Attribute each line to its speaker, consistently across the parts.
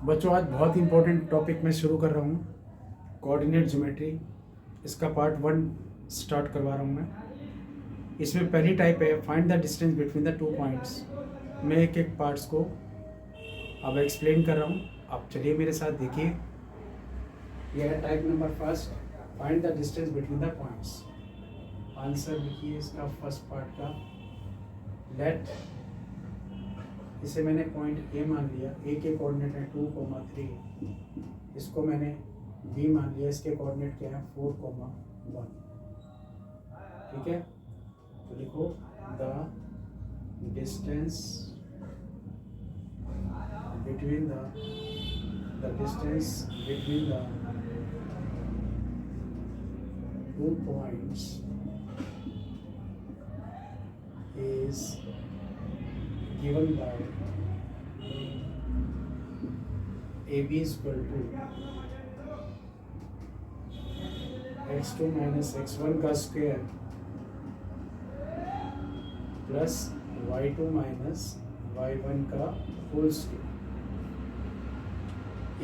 Speaker 1: बच्चों आज बहुत इंपॉर्टेंट टॉपिक मैं शुरू कर रहा हूँ, कोऑर्डिनेट ज्योमेट्री। इसका पार्ट 1 स्टार्ट करवा रहा हूँ मैं। इसमें पहली टाइप है find the distance between the 2 points. मैं एक एक पार्ट्स को अब एक्सप्लेन कर रहा हूँ, आप चलिए मेरे साथ देखिए। यह है type number first, find the distance between the points. Answer लिखिए इसका फर्स्ट पार्ट का। लेट, इसे मैंने पॉइंट ए मान लिया, ए के कोऑर्डिनेट है 2,3। इसको मैंने बी मान लिया, इसके कोऑर्डिनेट क्या है 4,1। ठीक है, तो लिखो the distance between the distance between the 2 points is given by AB is equal to x2 minus x1 का square plus y2 minus y1 का whole square.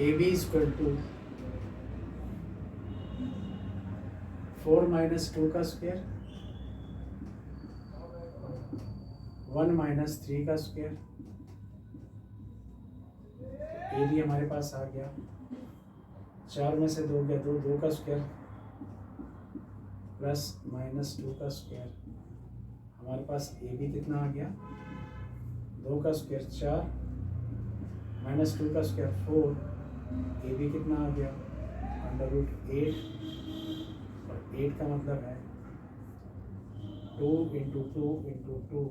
Speaker 1: AB is equal to 4 minus 2 का square 1 minus 3 का square. ए भी हमारे पास आ गया, 4 में से 2 गया, 2 का स्क्वायर प्लस माइनस 2 का स्क्वायर। हमारे पास ए भी कितना आ गया, 2 का स्क्वायर 4 माइनस 2 का स्क्वायर 4। ए भी कितना आ गया √8, और 8 का मतलब है 2 इंटू 2 इंटू 2,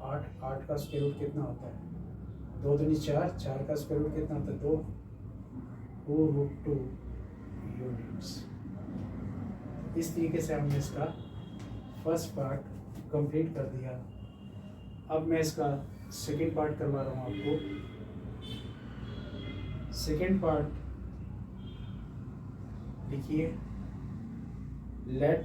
Speaker 1: 8 का स्क्वायर रूट कितना होता है 2 दूनी 4, 4 का स्क्वायर रूट कितना होता है 2√2 यूनिट्स। इस तरीके से हमने इसका फर्स्ट पार्ट कंप्लीट कर दिया। अब मैं इसका सेकेंड पार्ट करवा रहा हूँ आपको। सेकेंड पार्ट लिखिए, लेट,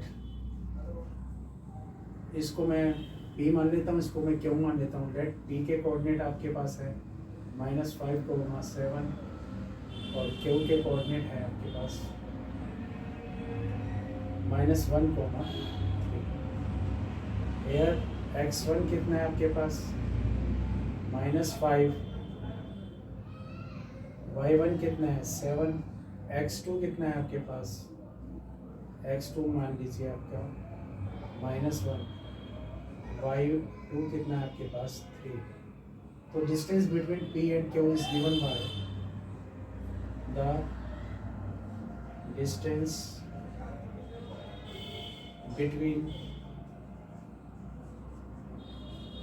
Speaker 1: इसको मैं P मान लेता हूँ, इसको मैं क्यों मान लेता हूँ। लेट P के कोऑर्डिनेट आपके पास है -5,7, और Q के कोऑर्डिनेट है आपके पास -1,3। एयर x1 कितना है आपके पास -5, y1 कितना है 7, x2 कितना है आपके पास, x2 मान लीजिए आपका -1, y2 कितना है आपके पास 3। तो distance between P and Q is given by the distance between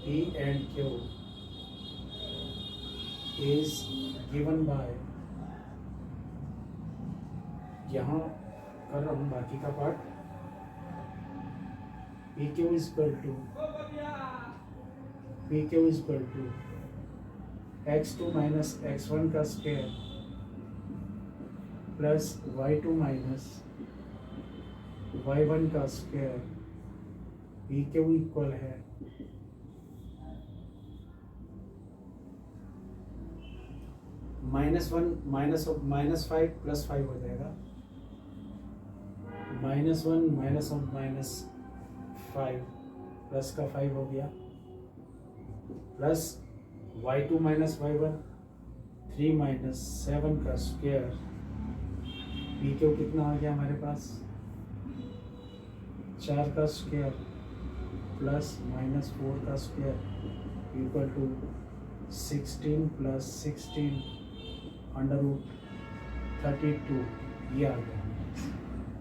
Speaker 1: P and Q is given bye, यहाँ कर रहा हूँ बाकी का part. PQ is equal to x2 minus x1 का square plus y2 minus y1 का स्क्वायर। PQ इक्वल है -5 plus 5 हो जाएगा, -1 -5 प्लस का 5 हो गया, plus y2 minus y1 3 minus 7 का स्क्वायर। PQ कितना आ गया हमारे पास 4 का स्क्वायर प्लस -4 का स्क्वायर इक्वल टू 16 प्लस 16 √32, ये आ गया।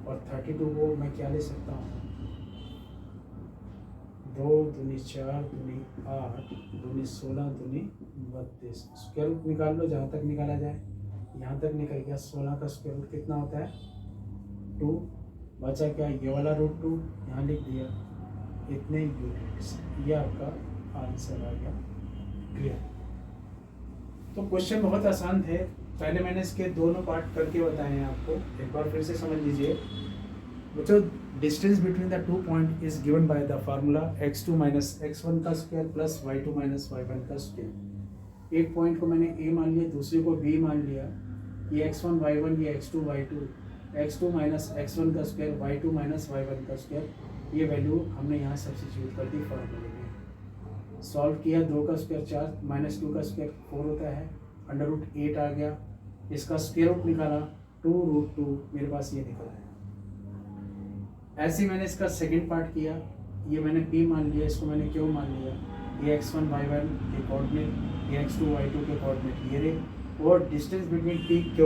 Speaker 1: और 32 को मैं क्या ले सकता हूँ 2 दूनी 4 दूनी 8 दूनी 16 दूनी 32। स्क्वायर रूट निकाल लो, जहाँ तक निकाला जाए, यहाँ तक निकल गया। 16 का स्क्वायर रूट कितना होता है 2, बचा क्या ये वाला √2, यहाँ लिख दिया, इतने यूनिट्स। ये आपका आंसर आ गया। क्लियर। तो क्वेश्चन बहुत आसान थे, पहले मैंने इसके दोनों पार्ट करके बताए हैं आपको, एक बार फिर से समझ लीजिए बच्चों। Distance between the 2 point is given by the formula x2 minus x1 का square plus y2 minus y1 का स्क्वायर। एक पॉइंट को मैंने ए मान लिया, दूसरे को बी मान लिया, ये x1 y1, ये x2 y2, x2 minus x1 का स्क्वायर, y2 माइनस y1 का स्क्वायर, ये वैल्यू हमने यहाँ सब्स्टिट्यूट कर दी फॉर्मूले में। सॉल्व किया, 2 का स्क्वायर 4 माइनस 2 का स्क्वायर 4 होता है, अंडर रूट 8 आ गया, इसका स्क्वायर रूट निकाला 2√2, मेरे पास ये निकला है। ऐसे ही मैंने इसका सेकंड पार्ट किया, ये मैंने p मान लिया, इसको मैंने q मान लिया, ये x1 y1 के कोऑर्डिनेट, ये x2 y2 के कोऑर्डिनेट ये रहे, और distance between p q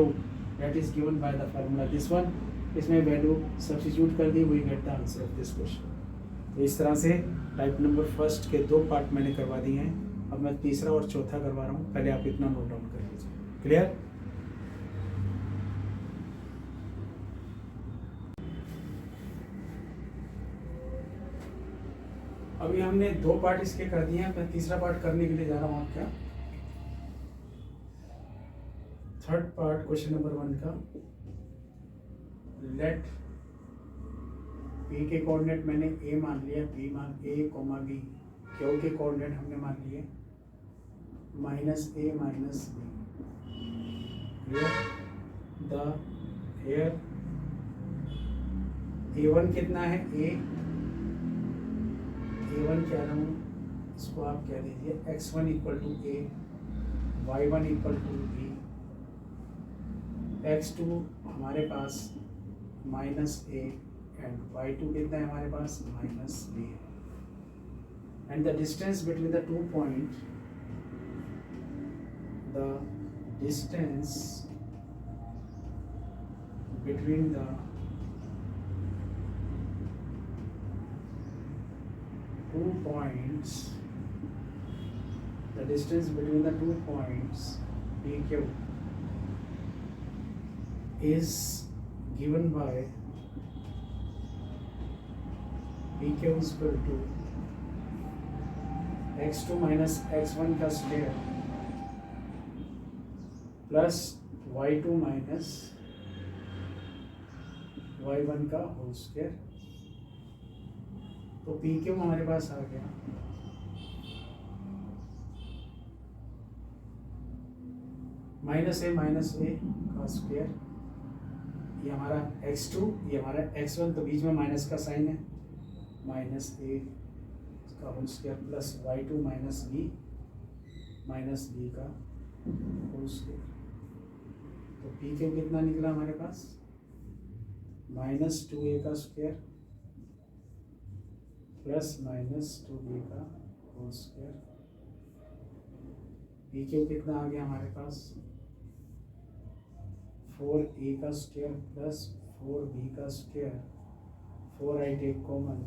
Speaker 1: that is given by the formula this one, इसमें वैल्यू सब्स्टिट्यूट कर दी, we get the answer of this question. तो इस तरह से टाइप नंबर फर्स्ट के 2 पार्ट मैंने करवा दिए हैं, अब मैं तीसरा और चौथा करवा रहा हूँ, पहले आप इतना नोट डाउन कर लीजिए। क्लियर? अभी हमने 2 पार्ट इसके कर दिए हैं, मैं तीसरा पार्ट करने के लिए जा रहा हूँ आपका थर्ड पार्ट क्वेश्चन नंबर 1 का। लेट p के कोऑर्डिनेट मैंने a मान लिया, b मान a, b, q के कोऑर्डिनेट हमने मान लिए -a minus b। The here a1 कितना है, a1 क्या रहा हूँ, इसको आप कह दीजिए x1 equal to a, y1 equal to b, x2 हमारे पास -a एंड y2 कितना है हमारे पास -b है, and the distance between the 2 point, the distance between the 2 points, the distance between the 2 points PQ is given by PQ is equal to x2 minus x1 का square plus y2 minus y1 का whole square. तो P Q हमारे पास आ गया -a का square, ये हमारा x2, ये हमारा x1, तो बीच में माइनस का साइन है, -a का whole square plus y2 minus b का होल स्क्वायर। तो पी क्यू कितना निकला हमारे पास -2a का स्क्वायर प्लस -2b का होल स्क्वायर। पी क्यू कितना आ गया हमारे पास 4a का स्क्वायर प्लस 4b का स्क्वायर, 4 आई टेक कॉमन,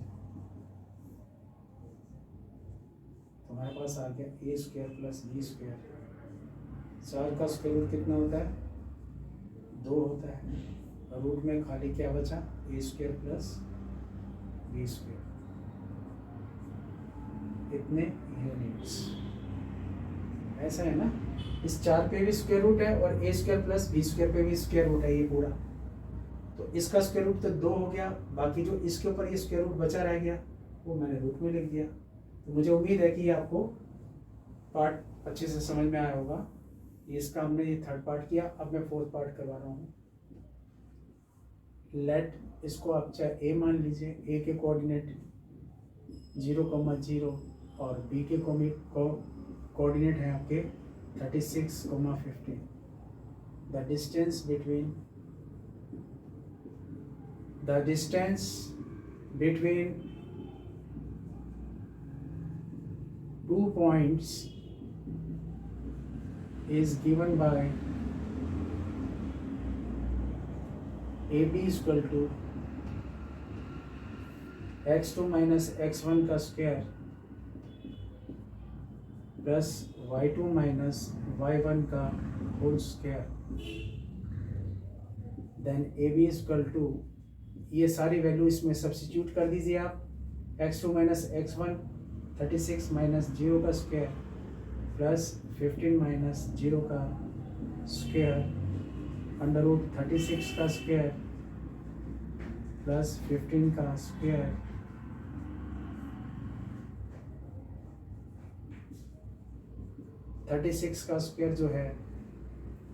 Speaker 1: तो हमारे पास आ गया a square plus b square. 4 का स्क्वायर रूट कितना होता है 2 होता है, और रूट में खाली क्या बचा a square plus b square, इतने यूनिट्स। ऐसा है ना, इस 4 पे भी स्क्वायर रूट है और a square plus b square पे भी स्क्वायर रूट है ये पूरा, तो इसका स्क्वायर रूट तो 2 हो गया, बाकी जो इसके ऊपर ये स्क्वायर रूट बचा रह गया वो मैंने रूट में लिख दिया। तो मुझे उम्मीद है कि ये आपको पार्ट अच्छे से समझ में आया होगा। ये इसका हमने ये थर्ड पार्ट किया, अब मैं फोर्थ पार्ट करवा रहा हूँ। लेट, इसको आप चाहे a मान लीजिए, a के कोऑर्डिनेट 0,0 और b के कोऑर्डिनेट है आपके 36,15। The distance between 2 points is given by AB is equal to x2 minus x1 का square plus y2 minus y1 का whole square, then AB is equal to, ये सारी वैल्यू इसमें सब्स्टिट्यूट कर दीजिए आप, x2 माइनस x1 36 माइनस 0 का square plus 15 minus 0 का स्क्वायर अंडर रूट 36 का स्क्वायर प्लस 15 का स्क्वायर 36 का स्क्वायर जो है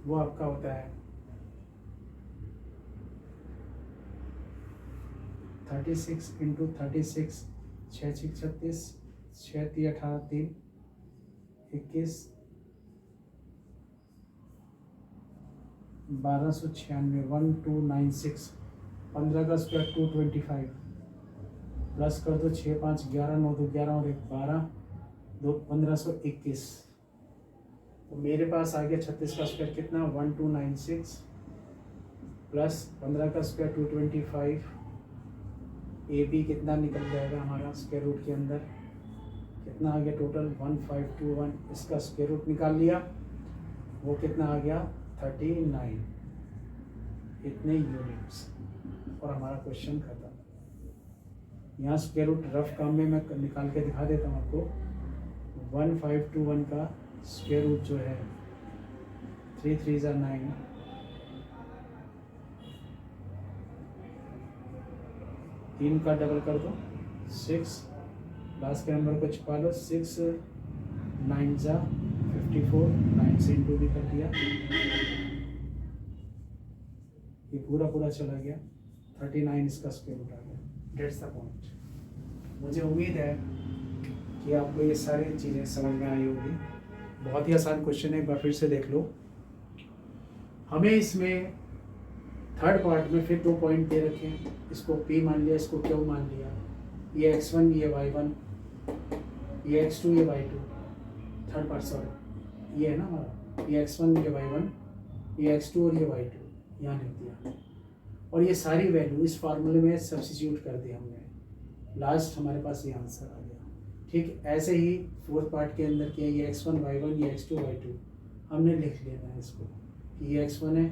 Speaker 1: वो आपका होता है 36 इंटू 36, 6 6 36, 6 3 18 3 21, 1296, 1296, 15 का स्क्वायर 225, प्लस कर दो 6 5 11, 9 2 11 और 1 12, 2 1521। तो मेरे पास आ गया 36 का स्क्वायर कितना 1296, प्लस 15 का स्क्वायर 225। ए बी कितना निकल जाएगा हमारा स्क्वायर रूट के अंदर, कितना आ गया टोटल 1521। इसका स्क्वायर रूट निकाल लिया, वो कितना आ गया 39, इतने यूनिट्स, और हमारा क्वेश्चन खत्म। यहाँ स्क्वायर रूट रफ काम में मैं निकाल के दिखा देता हूँ आपको। 1521 का स्क्वायर रूट जो है 3 3 ज़ा 9, 3 का डबल कर दो 6, लास्ट के नंबर को छिपा लो, 6 9 ज़ा 54, 9 से इंटू भी कर दिया, ये पूरा पूरा चला गया 39, इसका स्क्वायर रूट आ गया। That's the point. मुझे उम्मीद है कि आपको ये सारी चीज़ें समझ में आई होगी। बहुत ही आसान क्वेश्चन है, एक बार फिर से देख लो। हमें इसमें थर्ड पार्ट में फिर 2 पॉइंट दे रखे हैं, इसको P मान लिया, इसको Q मान लिया, ये x1 ये y1, ये x2 ये y2, थर्ड पार्ट सॉरी ये है ना हमारा, ये x1 ये y1, ये x2 और ये y2 यहाँ लिख दिया, और ये सारी वैल्यू इस फार्मूले में सब्स्टिट्यूट कर दी हमने, लास्ट हमारे पास ये आंसर आ गया। ठीक ऐसे ही फोर्थ पार्ट के अंदर किया, ये x1 y1 ये x2 y2 हमने लिख लेना है इसको कि ये x1 है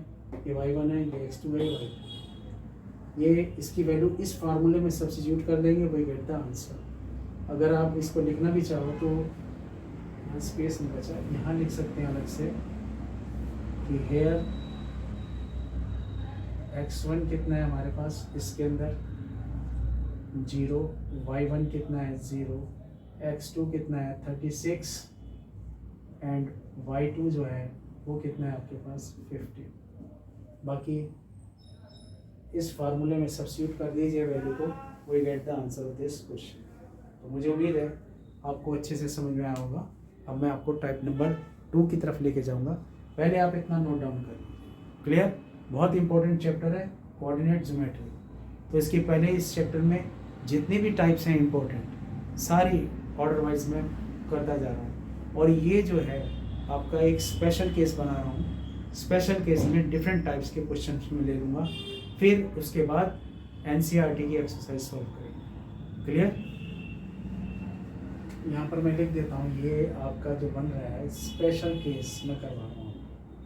Speaker 1: ये y1 है ये x2 है ये y2, ये इसकी वैल्यू इस फार्मूले में सब्स्टिट्यूट कर देंगे, वही गेट द आंसर। अगर आप इसको लिखना भी चाहो तो यहाँ स्पेस नहीं बचा, यहाँ लिख सकते हैं अलग से कि हेयर x1 कितना है हमारे पास इसके अंदर 0, y1 कितना है 0, x2 कितना है 36 एंड y2 जो है वो कितना है आपके पास 50। बाकी इस फार्मूले में सब्स्टिट्यूट कर दीजिए वैल्यू को, we get the answer of this question. तो मुझे उम्मीद है आपको अच्छे से समझ में आया होगा। अब मैं आपको टाइप नंबर 2 की तरफ लेके जाऊंगा, पहले आप इतना नोट डाउन करिए। क्लियर? बहुत इंपॉर्टेंट चैप्टर है कोऑर्डिनेट ज्योमेट्री। तो इसके पहले इस चैप्टर में जितनी भी टाइप्स हैं इंपॉर्टेंट सारी ऑर्डर वाइज में करता जा रहा हूँ, और ये जो है आपका एक स्पेशल केस बना रहा हूँ। स्पेशल केस में डिफरेंट टाइप्स के क्वेश्चन में ले लूँगा, फिर उसके बाद एनसीईआरटी की एक्सरसाइज सॉल्व करेंगे। क्लियर? यहाँ पर मैं लिख देता हूँ, ये आपका जो बन रहा है स्पेशल केस मैं करवा रहा हूँ,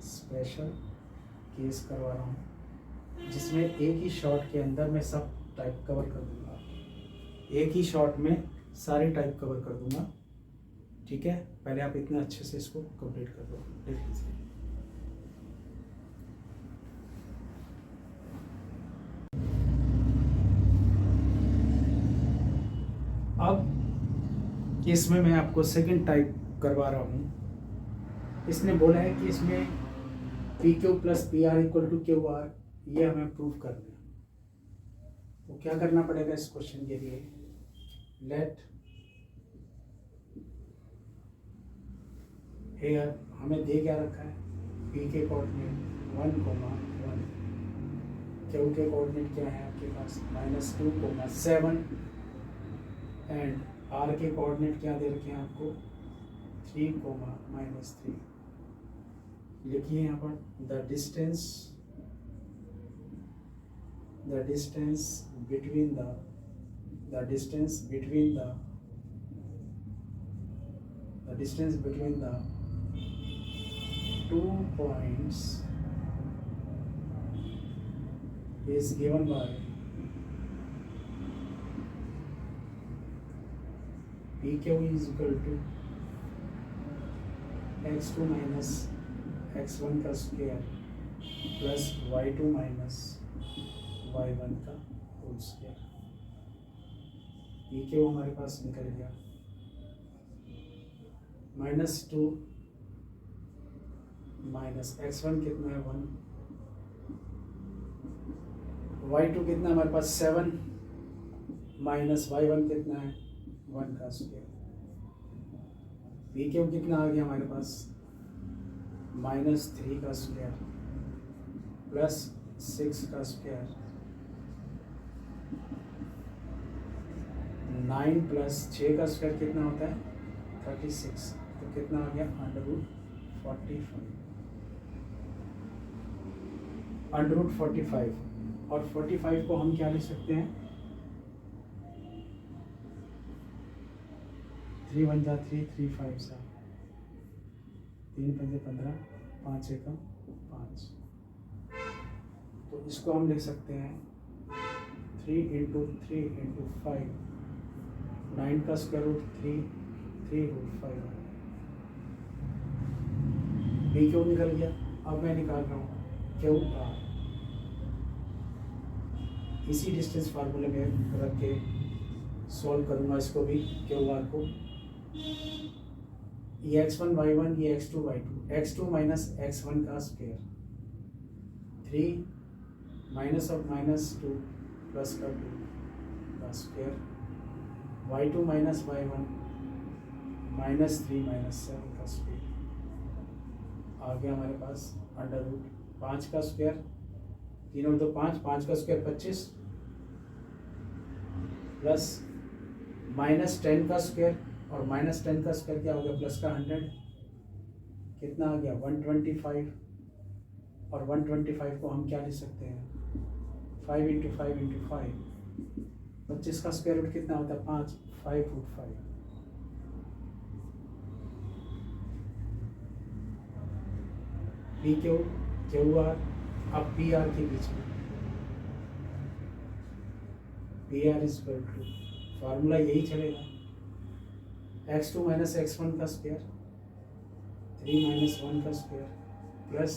Speaker 1: स्पेशल केस करवा रहा हूँ, जिसमें एक ही शॉट के अंदर मैं सब टाइप कवर कर दूँगा, एक ही शॉट में सारे टाइप कवर कर दूँगा। ठीक है, पहले आप इतना अच्छे से इसको कंप्लीट कर दो, लिख लीजिए। अब इसमें मैं आपको सेकंड टाइप करवा रहा हूँ। इसने बोला है कि इसमें PQ plus PR equal to QR, ये हमें प्रूव करना है। तो क्या करना पड़ेगा इस क्वेश्चन के लिए? लेट हेयर हमें दे क्या रखा है, P के कोऑर्डिनेट 1, 1, Q के कोऑर्डिनेट क्या है आपके पास -2, 7 एंड R के कोऑर्डिनेट क्या दे रखे हैं आपको 3, -3। लिखिए यहाँ पर the distance between the 2 points is given by PQ is equal to x2 minus x1 का square plus y2 minus y1 का होल स्क्वायर। PQ हमारे पास निकल गया -2 माइनस x1 कितना है 1, y2 कितना है हमारे पास 7 माइनस y1 कितना है 1 का स्क्वायर, pq कितना आ गया हमारे पास -3 का स्क्वायर प्लस 6 का स्क्वायर, 9 प्लस 6 का स्क्वायर कितना होता है 36, तो कितना आ गया √45 और 45 को हम क्या लिख सकते हैं 3 1 जा 3 3 5 सा 3 5 15 5 1 5, तो इसको हम लिख सकते हैं 3 × 3 × 5, 9 का स्क्वायर रूट 3 √5, बी क्यों निकल गया। अब मैं निकाल रहा हूँ क्यू आर, इसी डिस्टेंस फार्मूले में रख के सॉल्व करूँगा इसको भी, क्यू आर को, ये x1 y1 ये x2 y2, x2 minus x1 का स्क्वायर 3 माइनस ऑफ -2 प्लस का 2 का स्क्वायर, y2 माइनस y1 -3 -7 का स्क्वायर, आ गया हमारे पास √5 का स्क्वायर, 3 और 2 5, 5 का स्क्वायर 25 प्लस -10 का स्क्वायर, और -10 का स्क्वायर क्या हो गया प्लस का 100, कितना आ गया 125, और 125 को हम क्या लिख सकते हैं 5 × 5 × 5, 25 का स्क्वायर रूट कितना होता है 5, 5√5, PQ QR अब PR के बीच में PR इक्वल टू फार्मूला यही चलेगा, x2 माइनस x1 का स्क्वायर 3 माइनस 1 का स्क्वायर प्लस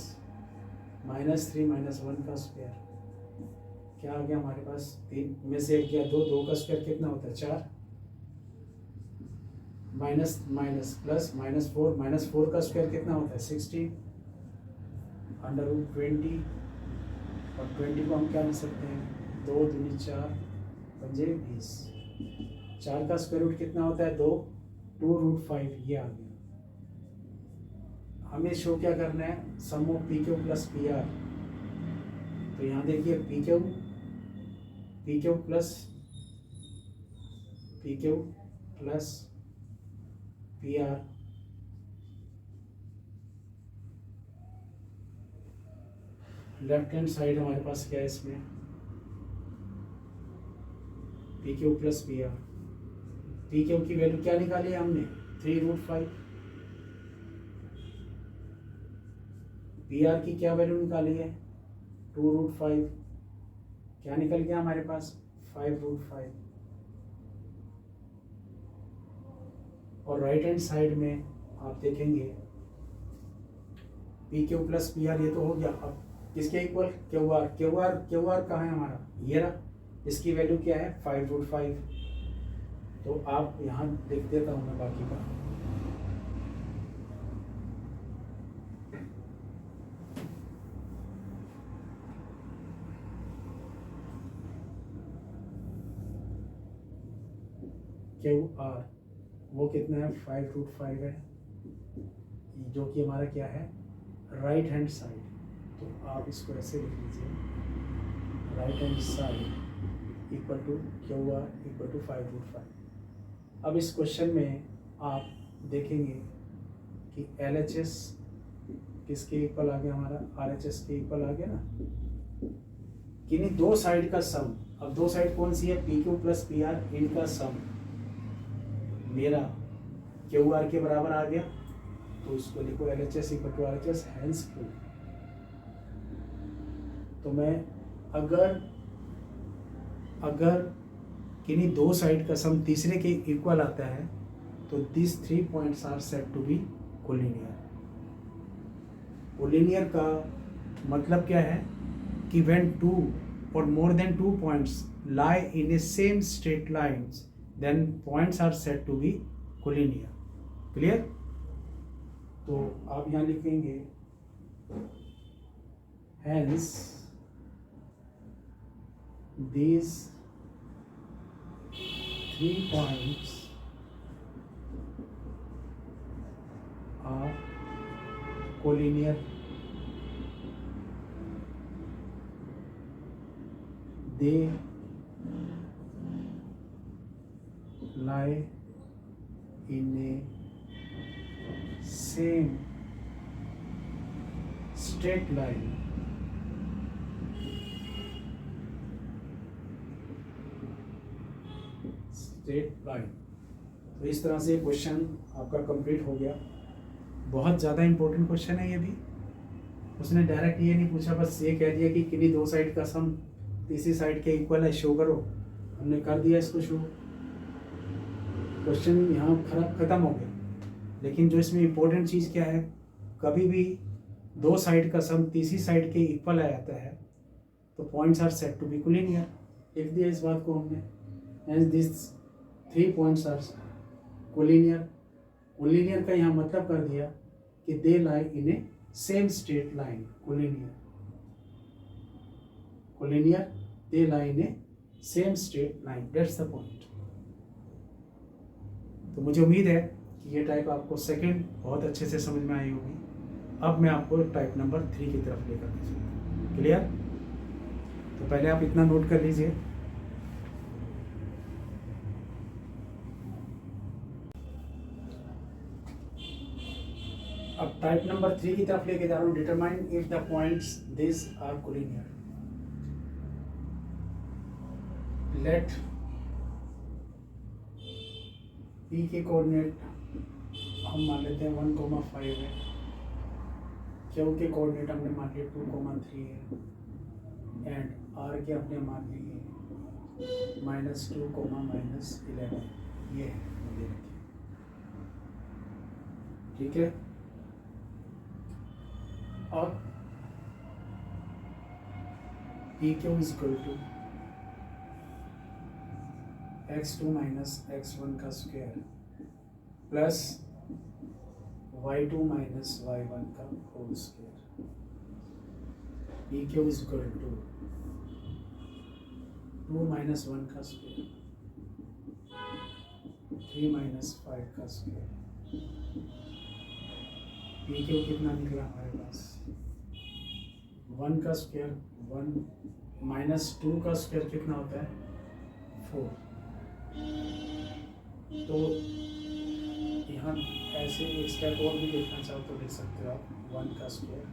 Speaker 1: -3 माइनस 1 का स्क्वायर, क्या आ गया हमारे पास 3 में से 1 गया 2, 2 का स्क्वायर कितना होता है 4, माइनस माइनस प्लस -4 का स्क्वायर कितना होता है 16 √20, और 20 को हम क्या लिख सकते हैं 2 दूनी 4 पंजे 20, 4 का स्क्वायर रूट कितना होता है 2 √5, ये आ गया। हमें शो क्या करना है सम ऑफ PQ प्लस PR, तो यहाँ देखिए PQ plus PR left hand side हमारे पास क्या है इसमें PQ प्लस PR, PQ की वैल्यू क्या निकाली है हमने 3√5, PR की क्या वैल्यू निकाली है 2√5, क्या निकल गया हमारे पास 5√5, और राइट हैंड साइड में आप देखेंगे PQ प्लस PR, ये तो हो गया। अब किसके इक्वल QR कहाँ है हमारा, ये रहा, इसकी वैल्यू क्या है 5√5, तो आप यहाँ लिख देता हूँ मैं बाकी का, QR वो कितना है 5√5 है, जो कि हमारा क्या है राइट हैंड साइड, तो आप इसको ऐसे लिख लीजिए right hand side equal to QR equal to 5√5। अब इस क्वेश्चन में आप देखेंगे कि LHS किसके इक्वल आ गया हमारा, RHS के इक्वल आ गया ना, किन्हीं दो साइड का सम। अब दो साइड कौन सी है PQ प्लस PR, इनका सम मेरा QR के बराबर आ गया, तो इसको लिखो LHS equal to RHS hence proof. तो मैं अगर किन्हीं दो साइड का सम तीसरे के इक्वल आता है तो this 3 points are said to be collinear. Collinear का मतलब क्या है कि when 2 or more than 2 points lie in a same straight lines, then points are said to be collinear. Clear? तो आप यहाँ लिखेंगे Hence these 3 points are collinear. They lie in a same straight line. Straight line. तो इस तरह से question आपका complete हो गया। बहुत ज़्यादा इंपॉर्टेंट क्वेश्चन है ये भी। उसने डायरेक्ट ये नहीं पूछा, बस ये कह दिया कि किन्हीं दो साइड का सम तीसरी साइड के इक्वल है, शो करो। हमने कर दिया इसको शो, क्वेश्चन यहाँ ख़त्म हो गया। लेकिन जो इसमें इम्पोर्टेंट चीज़ क्या है, कभी भी दो साइड का सम तीसरी साइड के इक्वल आ जाता है तो points are set to be collinear. लिख दिया इस बात को हमने। And this 3 points are collinear. Collinear का यहाँ मतलब कर दिया कि they lie in a same straight line. Collinear they lie in a same straight line, that's the point. तो मुझे उम्मीद है कि ये टाइप आपको सेकंड बहुत अच्छे से समझ में आई होगी। अब मैं आपको टाइप नंबर 3 की तरफ लेकर के चलूँगा। क्लियर? तो पहले आप इतना नोट कर लीजिए। अब टाइप नंबर 3 की तरफ लेके जा रहा हूँ। Determine if the points this are collinear. Let P के कोऑर्डिनेट हम मान लेते हैं 1,5 है। क्यू के कोऑर्डिनेट हमने मान लिए 2,3 है। एंड आर के अपने मान लिए -2, -11 ये है। ठीक है। अब P Q is equal to x2 minus x1 का square plus y2 minus y1 का whole square. P Q is equal to 2 minus 1 का स्क्वायर, 3 माइनस 5 का स्क्वायर। पी क्यू कितना निकला हमारे पास? 1 का स्क्वायर 1 माइनस 2 का स्क्वायर कितना होता है? 4। तो यहाँ ऐसे एक स्टेप और भी देखना चाहो तो देख सकते हो आप। 1 का स्क्वायर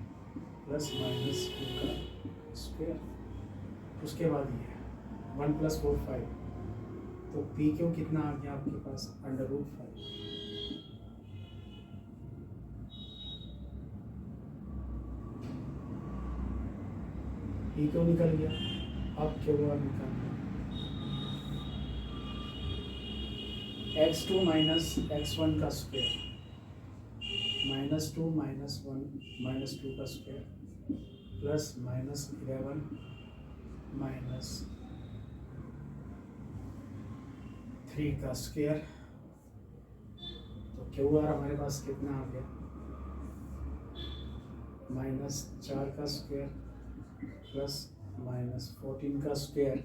Speaker 1: प्लस -2 का स्क्वायर, उसके बाद ये 1 + 4 5। तो पी क्यू कितना आ गया आपके पास? √5। पी क्यू निकल गया। अब क्यू आर निकल गया। x2 माइनस x1 का स्क्वायर, -2 -1 -2 का स्क्वायर प्लस -11 -3 का स्क्वायर। तो क्यू आर हमारे पास कितना आ गया? -4 का स्क्वायर प्लस -14 का स्क्वायर।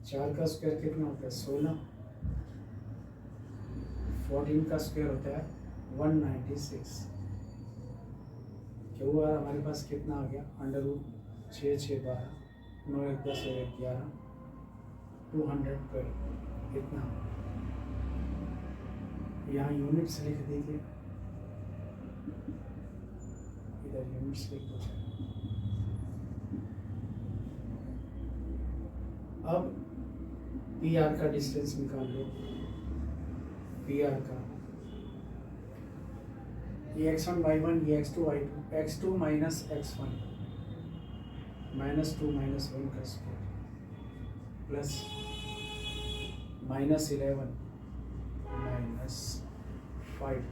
Speaker 1: 4 का स्क्वायर कितना होता है? 16। 14 का स्क्वायर होता है 196। क्यू आर हमारे पास कितना आ गया? √6 6 12 9 1 10 1 11 212। कितना? यहाँ यूनिट्स लिख दीजिए, इधर यूनिट्स लिख दो। अब पी आर का डिस्टेंस निकाल लो। पी आर का ये x1 y1, ये x2 y2, x2 minus x1 -2 -1 का स्क्वायर प्लस -11 -5।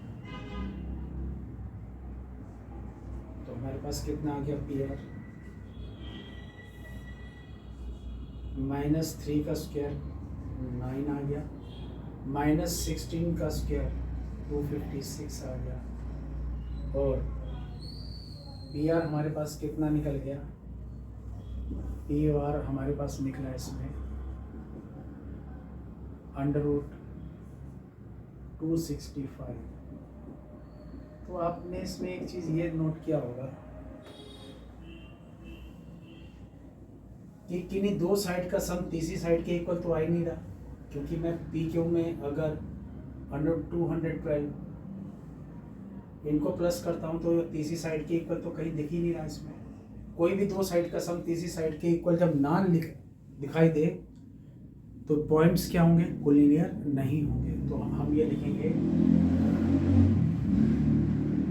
Speaker 1: तो हमारे पास कितना आ गया? पी आर -3 का स्क्वायर 9 आ गया, -16 का स्क्वायर 256 आ गया, और पी आर हमारे पास कितना निकल गया, पी आर हमारे पास निकला इसमें √265। तो आपने इसमें एक चीज़ ये नोट किया होगा कि किन्हीं दो साइड का सम तीसरी साइड के इक्वल तो आ ही नहीं रहा, क्योंकि मैं पी क्यू में अगर √212 इनको प्लस करता हूँ तो तीसरी साइड के इक्वल तो कहीं दिख ही नहीं रहा इसमें। कोई भी दो साइड का सम तीसरी साइड के इक्वल जब ना दिखाई दे तो पॉइंट्स क्या होंगे, कोलिनियर नहीं होंगे। तो हम ये लिखेंगे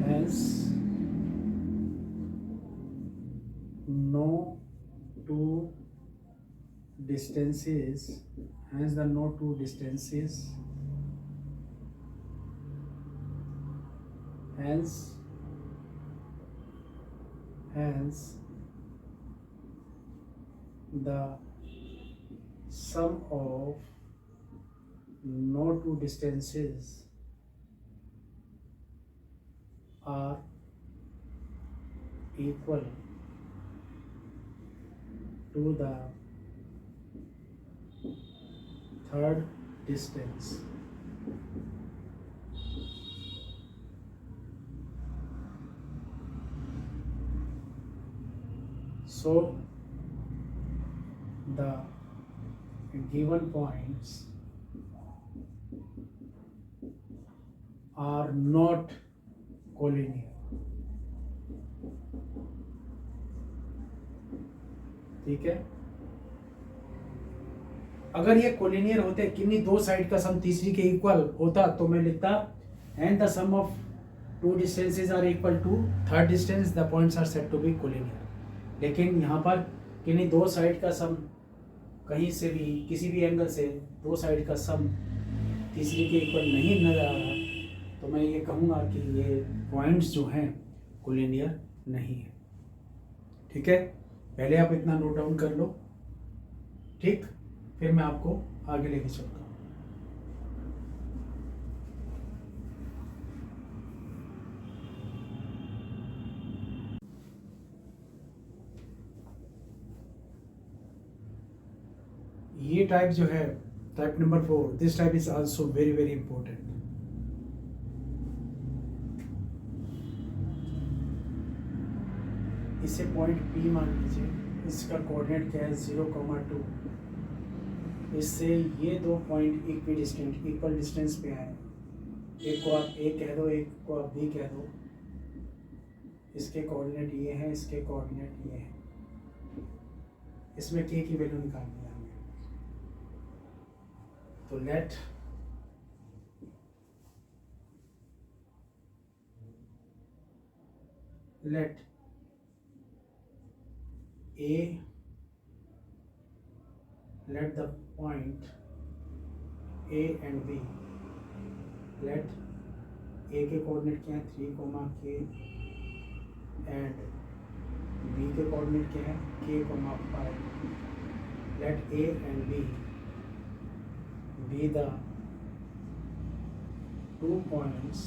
Speaker 1: hence no two distances, hence the no two distances, hence the sum of no two distances are equal to the third distance. So the given points are not collinear. ठीक है, अगर ये कोलिनियर होते, किन्हीं दो साइड का सम तीसरी के इक्वल होता तो मैं लिखता and the sum of two distances are equal to third distance, the points are said to be collinear. लेकिन यहाँ पर किन्हीं दो साइड का सम कहीं से भी किसी भी एंगल से दो साइड का सम तीसरी के इक्वल नहीं नजर आ रहा, तो मैं ये कहूँगा कि ये पॉइंट्स जो हैं कोलिनियर नहीं है। ठीक है, पहले आप इतना नोट डाउन कर लो, ठीक, फिर मैं आपको आगे लेके चलता हूँ। ये टाइप जो है, type number 4, this type is also very very important. इसे पॉइंट P मान लीजिए, इसका कोऑर्डिनेट क्या है 0,2। इससे ये दो पॉइंट इक्विडिस्टेंट, इक्वल डिस्टेंस पे आए, एक को आप A कह दो, एक को आप B कह दो। इसके कोऑर्डिनेट ये हैं, इसके कोऑर्डिनेट ये हैं। इसमें K की वैल्यू निकालनी है हमें। तो let let the point A and B, let A के कोऑर्डिनेट क्या है 3, K and B के कोऑर्डिनेट क्या है K, 5। let A and B be the two points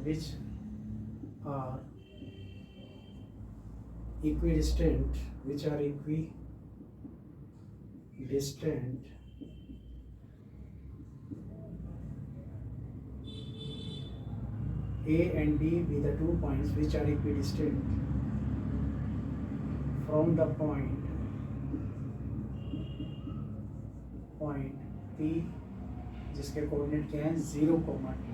Speaker 1: which are equidistant, A and B be the two points which are equidistant from the point P, जिसके coordinate क्या है 0,2।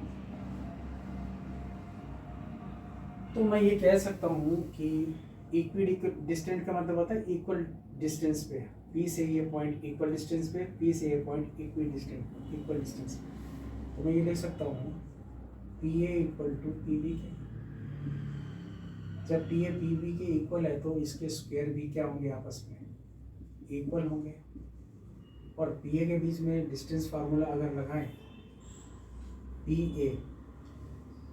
Speaker 1: तो मैं ये कह सकता हूँ कि इक्विडिस्टेंट का मतलब होता है इक्वल डिस्टेंस पे, P से ये पॉइंट इक्वल डिस्टेंस पे, P से ये पॉइंट इक्वल डिस्टेंस पे। तो मैं ये लिख सकता हूँ PA इक्वल टू PB के। जब PA PB के इक्वल है तो इसके स्क्वायर भी क्या होंगे, आपस में इक्वल होंगे। और PA के बीच में डिस्टेंस फार्मूला अगर लगाएं PA,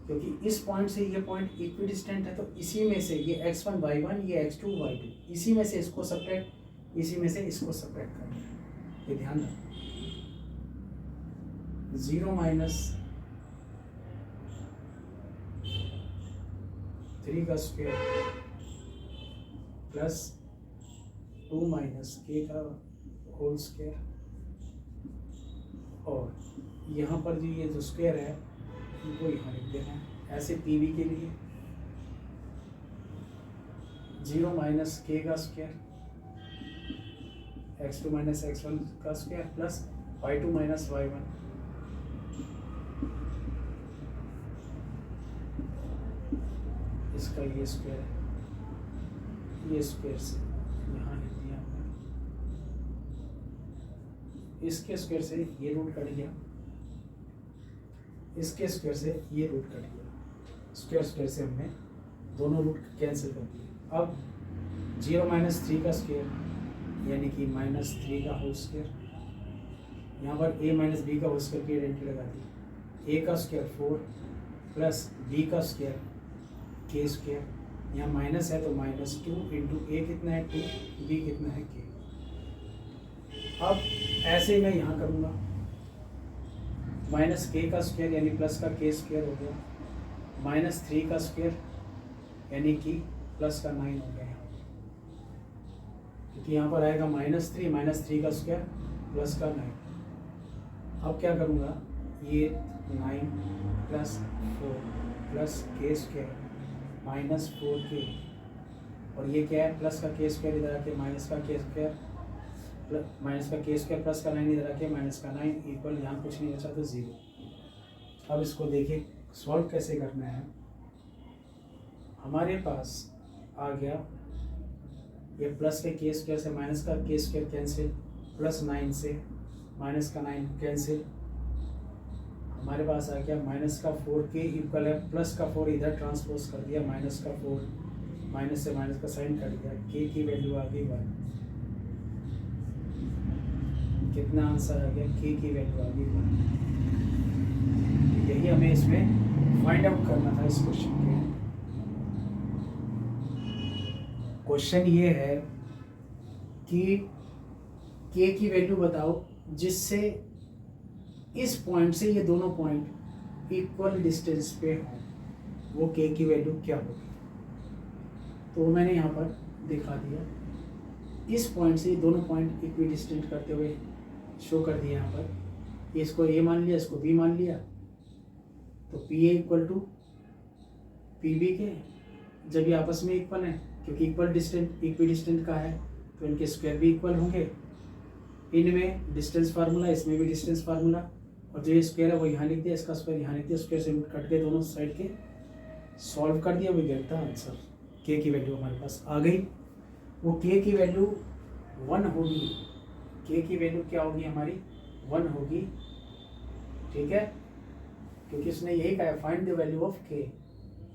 Speaker 1: क्योंकि इस पॉइंट से ये पॉइंट इक्विडिस्टेंट है, तो इसी में से ये x1 y1, ये x2 y2, इसी में से इसको सब्ट्रैक्ट, इसी में से इसको सब्ट्रैक्ट करना, ये ध्यान रखना। 0 - 3 का स्क्वायर प्लस 2 माइनस के का होल स्क्वायर, और यहाँ पर जो ये जो स्क्वायर है इनको यहाँ लिख देना है। ऐसे पी वी के लिए 0 माइनस के का स्क्वायर x2 माइनस x1 का square plus y2 minus y1, इसका ये स्क्वायर है, ये स्क्वायर से यहाँ लिख दिया हमने, इसके स्क्वायर से ये रूट कट गया, इसके स्क्वायर से ये रूट कट गया, स्क्वायर स्क्वायर से हमने दोनों रूट कैंसिल कर दिए। अब 0 माइनस 3 का स्क्वायर यानी कि -3 का होल स्क्वायर, यहाँ पर a माइनस बी का होल स्क्वायर की आइडेंटिटी लगा दी, a का स्क्वायर 4 प्लस b का स्क्वायर के स्क्वायर, यहाँ माइनस है तो -2 इंटू a कितना है 2, b कितना है k। अब ऐसे मैं यहाँ करूँगा, माइनस के का स्क्वायर यानी प्लस का के स्क्वायर हो गया, -3 का स्क्वायर यानी कि प्लस का 9 हो गया यहाँ, क्योंकि यहाँ पर आएगा -3 का स्क्वायर प्लस का 9। अब क्या करूँगा, ये 9 प्लस 4 प्लस के स्क्वायर -4k, और ये क्या है प्लस का के स्क्वायर इधर आके माइनस का के स्क्वायर प्लस का 9 इधर आके माइनस का 9 इक्वल, यहाँ कुछ नहीं बचा तो 0। अब इसको देखिए सॉल्व कैसे करना है। हमारे पास आ गया ये प्लस के स्क्वायर से माइनस का के स्क्वायर कैंसिल, प्लस 9 से माइनस का 9 कैंसिल, हमारे पास आ गया माइनस का 4k इक्वल है प्लस का 4 इधर ट्रांसपोज कर दिया, माइनस का 4 माइनस से माइनस का साइन कट गया, k की वैल्यू आ गई 1। कितना आंसर आ गया, k की वैल्यू आ गई 1। यही हमें इसमें फाइंड आउट करना था इस क्वेश्चन के। क्वेश्चन ये है कि k की वैल्यू बताओ जिससे इस पॉइंट से ये दोनों पॉइंट इक्वल डिस्टेंस पे हों, वो k की वैल्यू क्या होगी। तो मैंने यहाँ पर दिखा दिया, इस पॉइंट से ये दोनों पॉइंट इक्वी डिस्टेंट करते हुए शो कर दिया। यहाँ पर इसको a मान लिया, इसको b मान लिया, तो P A equal to P B के, जब ये आपस में इक्वल है क्योंकि इक्वी डिस्टेंट का है तो इनके स्क्वायर भी इक्वल होंगे। इनमें डिस्टेंस फार्मूला, इसमें भी डिस्टेंस फार्मूला, और जो ये स्क्वायर है वो यहाँ लिख दिया, इसका स्क्वायर यहाँ लिख दिया, स्क्वायर से कट के दोनों साइड के सॉल्व कर दिया, वही गेट था आंसर। के की वैल्यू हमारे पास आ गई, वो के की वैल्यू 1 होगी। के की वैल्यू क्या होगी हमारी 1 होगी, ठीक है, क्योंकि उसने यही कहा फाइंड द वैल्यू ऑफ के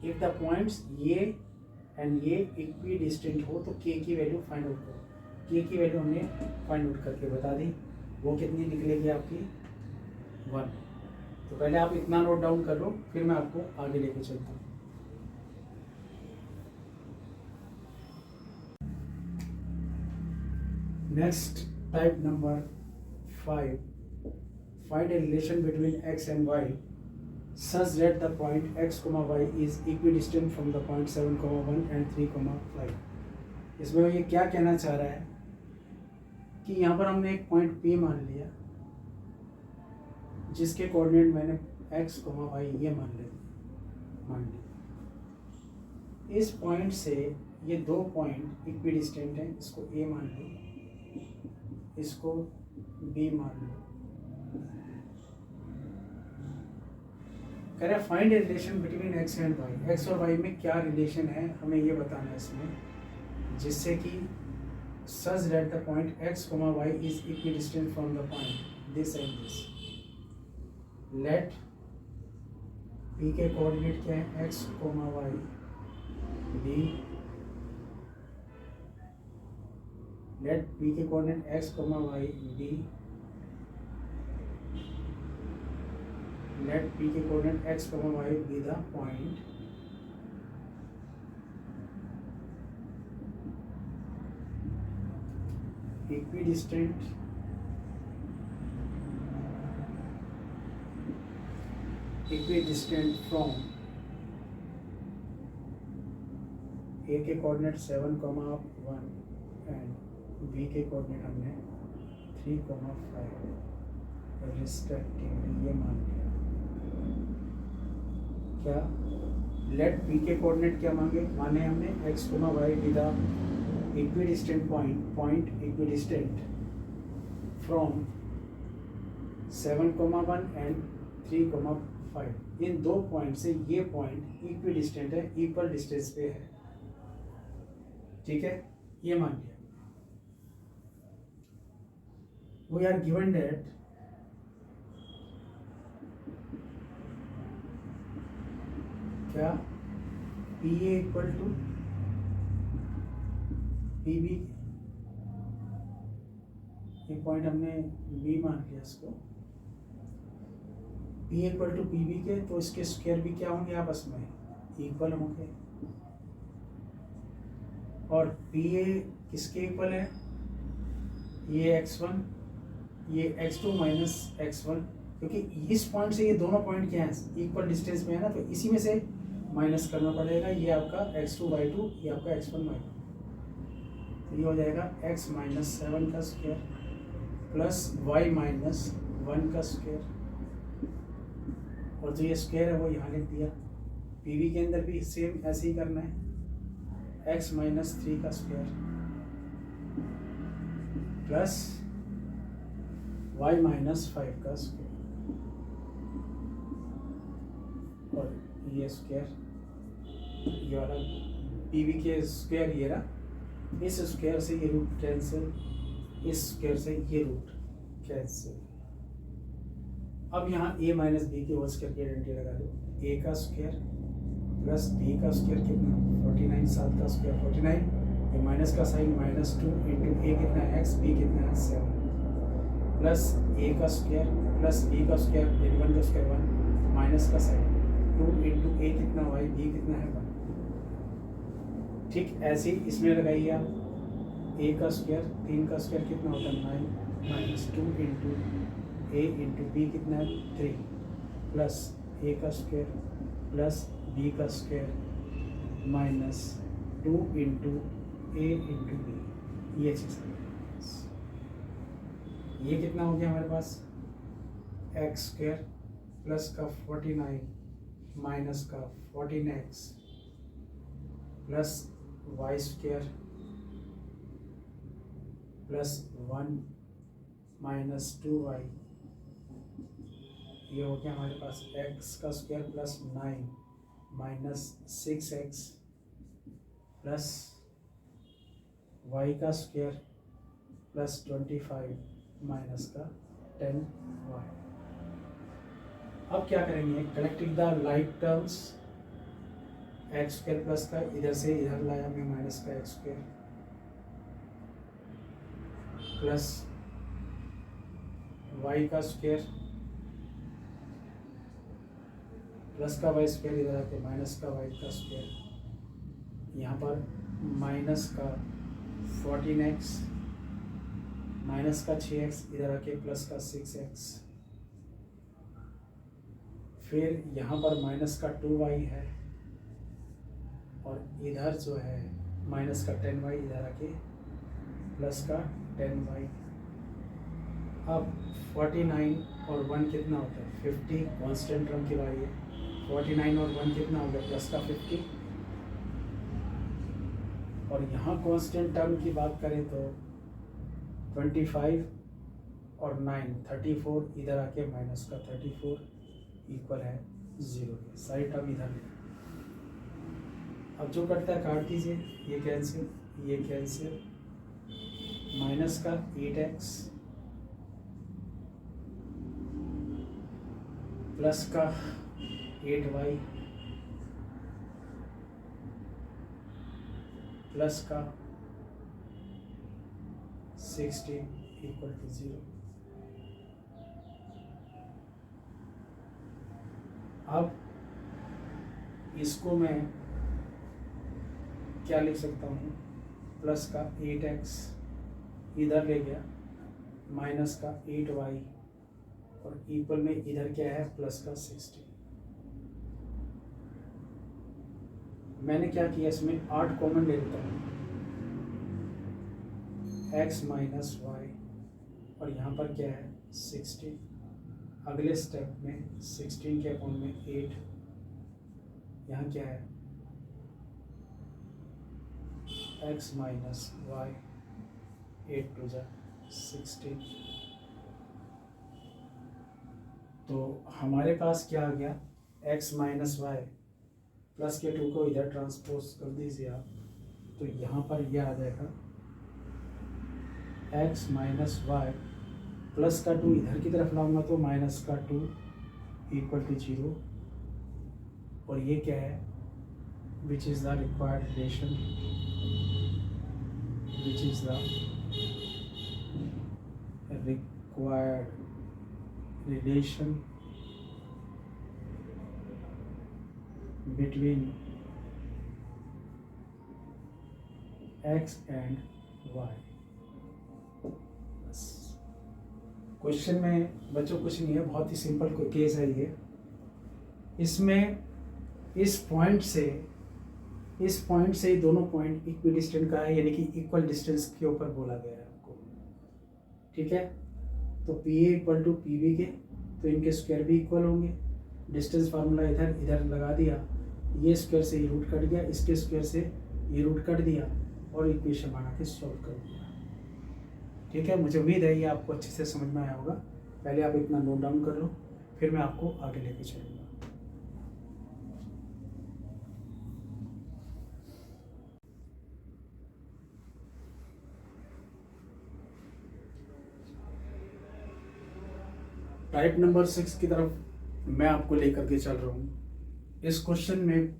Speaker 1: इफ द पॉइंट्स ये एंड ये इक्वी डिस्टेंट हो, तो के की वैल्यू फाइंड आउट करो। के की वैल्यू हमने फाइंड आउट करके बता दी, वो कितनी निकलेगी आपकी 1। तो पहले आप इतना नोट डाउन कर लो, फिर मैं आपको आगे लेके चलता हूँ। Next type number 5, find a relation between x and y such that the point x, y is equidistant from the point 7, 1 and 3, 5। इसमें ये क्या कहना चाह रहा है कि यहाँ पर हमने एक पॉइंट P मान लिया जिसके कोऑर्डिनेट मैंने x, y ये मान लिया। इस पॉइंट से ये दो पॉइंट इक्विडिस्टेंट हैं, इसको A मान लो, इसको B मान लो। कह रहा है find a relation between x and y, x और y में क्या रिलेशन है हमें ये बताना है इसमें, जिससे कि such that the point x, y is equidistant from the point this and this। let p के कोऑर्डिनेट क्या है x, y, b, let p के coordinate x, y, b, let p के coordinate x, y be the point equidistant from ए के coordinate 7,1 and B के coordinate हमने 3,5 respectively ये मान लिया। क्या लेट पी के कोऑर्डिनेट क्या माने हमने x, y with the equidistant point equidistant from 7,1 and 3,5। इन दो पॉइंट से ये पॉइंट इक्विडिस्टेंट है, इक्वल डिस्टेंस पे है। ठीक है, ये मान लिया। वी आर गिवन दैट क्या P A equal to P B, ये पॉइंट हमने बी मान लिया इसको, P equal to P B के, तो इसके स्क्वायर भी क्या होंगे आपस में इक्वल होंगे। और पी ए किसके इक्वल है, ये x1 ये x2 माइनस x1, क्योंकि इस पॉइंट से ये दोनों पॉइंट क्या है इक्वल डिस्टेंस में है ना, तो इसी में से माइनस करना पड़ेगा। ये आपका x2/2, ये आपका x1/2, तो ये हो जाएगा x माइनस 7 का स्क्वायर प्लस y माइनस 1 का स्क्वायर, और जो ये स्क्वायर है वो यहाँ लिख दिया। पीवी के अंदर भी सेम ऐसे ही करना है, x माइनस 3 का स्क्वायर प्लस y माइनस 5 का स्क्वायर, और ये स्क्वायर ये वाला पीवी के स्क्वायर ये रहा, इस स्क्वायर से ये रूट कैंसिल, इस स्क्वायर से ये रूट कैंसिल। अब यहाँ a माइनस बी की होल स्क्वायर की आइडेंटिटी लगा दो, a का स्क्वायर प्लस b का स्क्वायर कितना 49, 7 का स्क्वायर 49, ये माइनस का साइन -2 इंटू a कितना है x, b कितना है 7, प्लस a का स्क्वायर प्लस b का स्क्वायर 1 का स्क्वायर 1, माइनस का साइन 2 इंटू a कितना y, b कितना है 1। ठीक ऐसे ही इसमें लगाइए आप, a का स्क्वायर 3 का स्क्वायर कितना होता है 9 minus 2 into a into B कितना है 3, प्लस a का स्क्वायर प्लस b का square minus 2 into a into B, ये चीज़। ये कितना हो गया हमारे पास x स्क्वायर प्लस का 49 माइनस का 14x plus y square plus 1 minus 2y, ये हो गया हमारे पास x का square plus 9 minus 6x plus y का स्क्वायर प्लस 25 माइनस का 10y। अब क्या करेंगे, collecting the like terms, x square plus का इधर से इधर लाया मैं माइनस का एक्स स्क्वायर प्लस वाई का स्क्वायर प्लस का वाई स्क्वायर इधर आके माइनस का वाई का स्क्वायर, यहाँ पर माइनस का 14x माइनस का 6x इधर आके प्लस का 6x, फिर यहाँ पर माइनस का 2y है और इधर जो है माइनस का 10y इधर आके प्लस का 10y। अब 49 और 1 कितना होता है 50, कांस्टेंट टर्म की बारी है। 49 और 1 कितना हो गया प्लस का 50, और यहाँ कांस्टेंट टर्म की बात करें तो 25 और 9 34 इधर आके माइनस का 34 इक्वल है 0 के, साइड टर्म इधर। अब जो करता है काट दीजिए, ये कैंसिल ये कैंसिल, माइनस का 8x प्लस का 8y प्लस का 16 इक्वल टू 0। अब इसको मैं क्या लिख सकता हूँ, प्लस का 8x इधर ले गया माइनस का 8y और इक्वल में इधर क्या है प्लस का 16। मैंने क्या किया, इसमें 8 कॉमन ले लेता हूँ, x माइनस वाई, और यहाँ पर क्या है 16। अगले स्टेप में 16 के अपॉन में 8, यहाँ क्या है x माइनस वाई, 8 टू जा 16। तो हमारे पास क्या आ गया, x माइनस वाई, प्लस के 2 को इधर ट्रांसपोज कर दीजिए आप, तो यहाँ पर यह आ जाएगा x माइनस वाई, प्लस का 2 इधर की तरफ लाऊंगा तो माइनस का 2 इक्वल टू 0। और ये क्या है, which is the required relation, which is the required relation between x and y। बस क्वेश्चन में बच्चों कुछ नहीं है, बहुत ही सिंपल केस है ये। इसमें इस पॉइंट से दोनों पॉइंट इक्वी डिस्टेंट का है, यानी कि इक्वल डिस्टेंस के ऊपर बोला गया है आपको, ठीक है। तो P A equal to P B के, तो इनके स्क्वायर भी इक्वल होंगे। डिस्टेंस फार्मूला इधर लगा दिया, ये स्क्वायर से ये रूट कट गया, इसके स्क्वायर से ये रूट कट दिया, और इक्वेशन बना के सॉल्व कर दिया, ठीक है। मुझे उम्मीद है ये आपको अच्छे से समझ में आया होगा। पहले आप इतना नोट डाउन कर लो, फिर मैं आपको आगे लेके चलूँगा। टाइप नंबर 6 की तरफ मैं आपको लेकर के चल रहा हूँ। इस क्वेश्चन में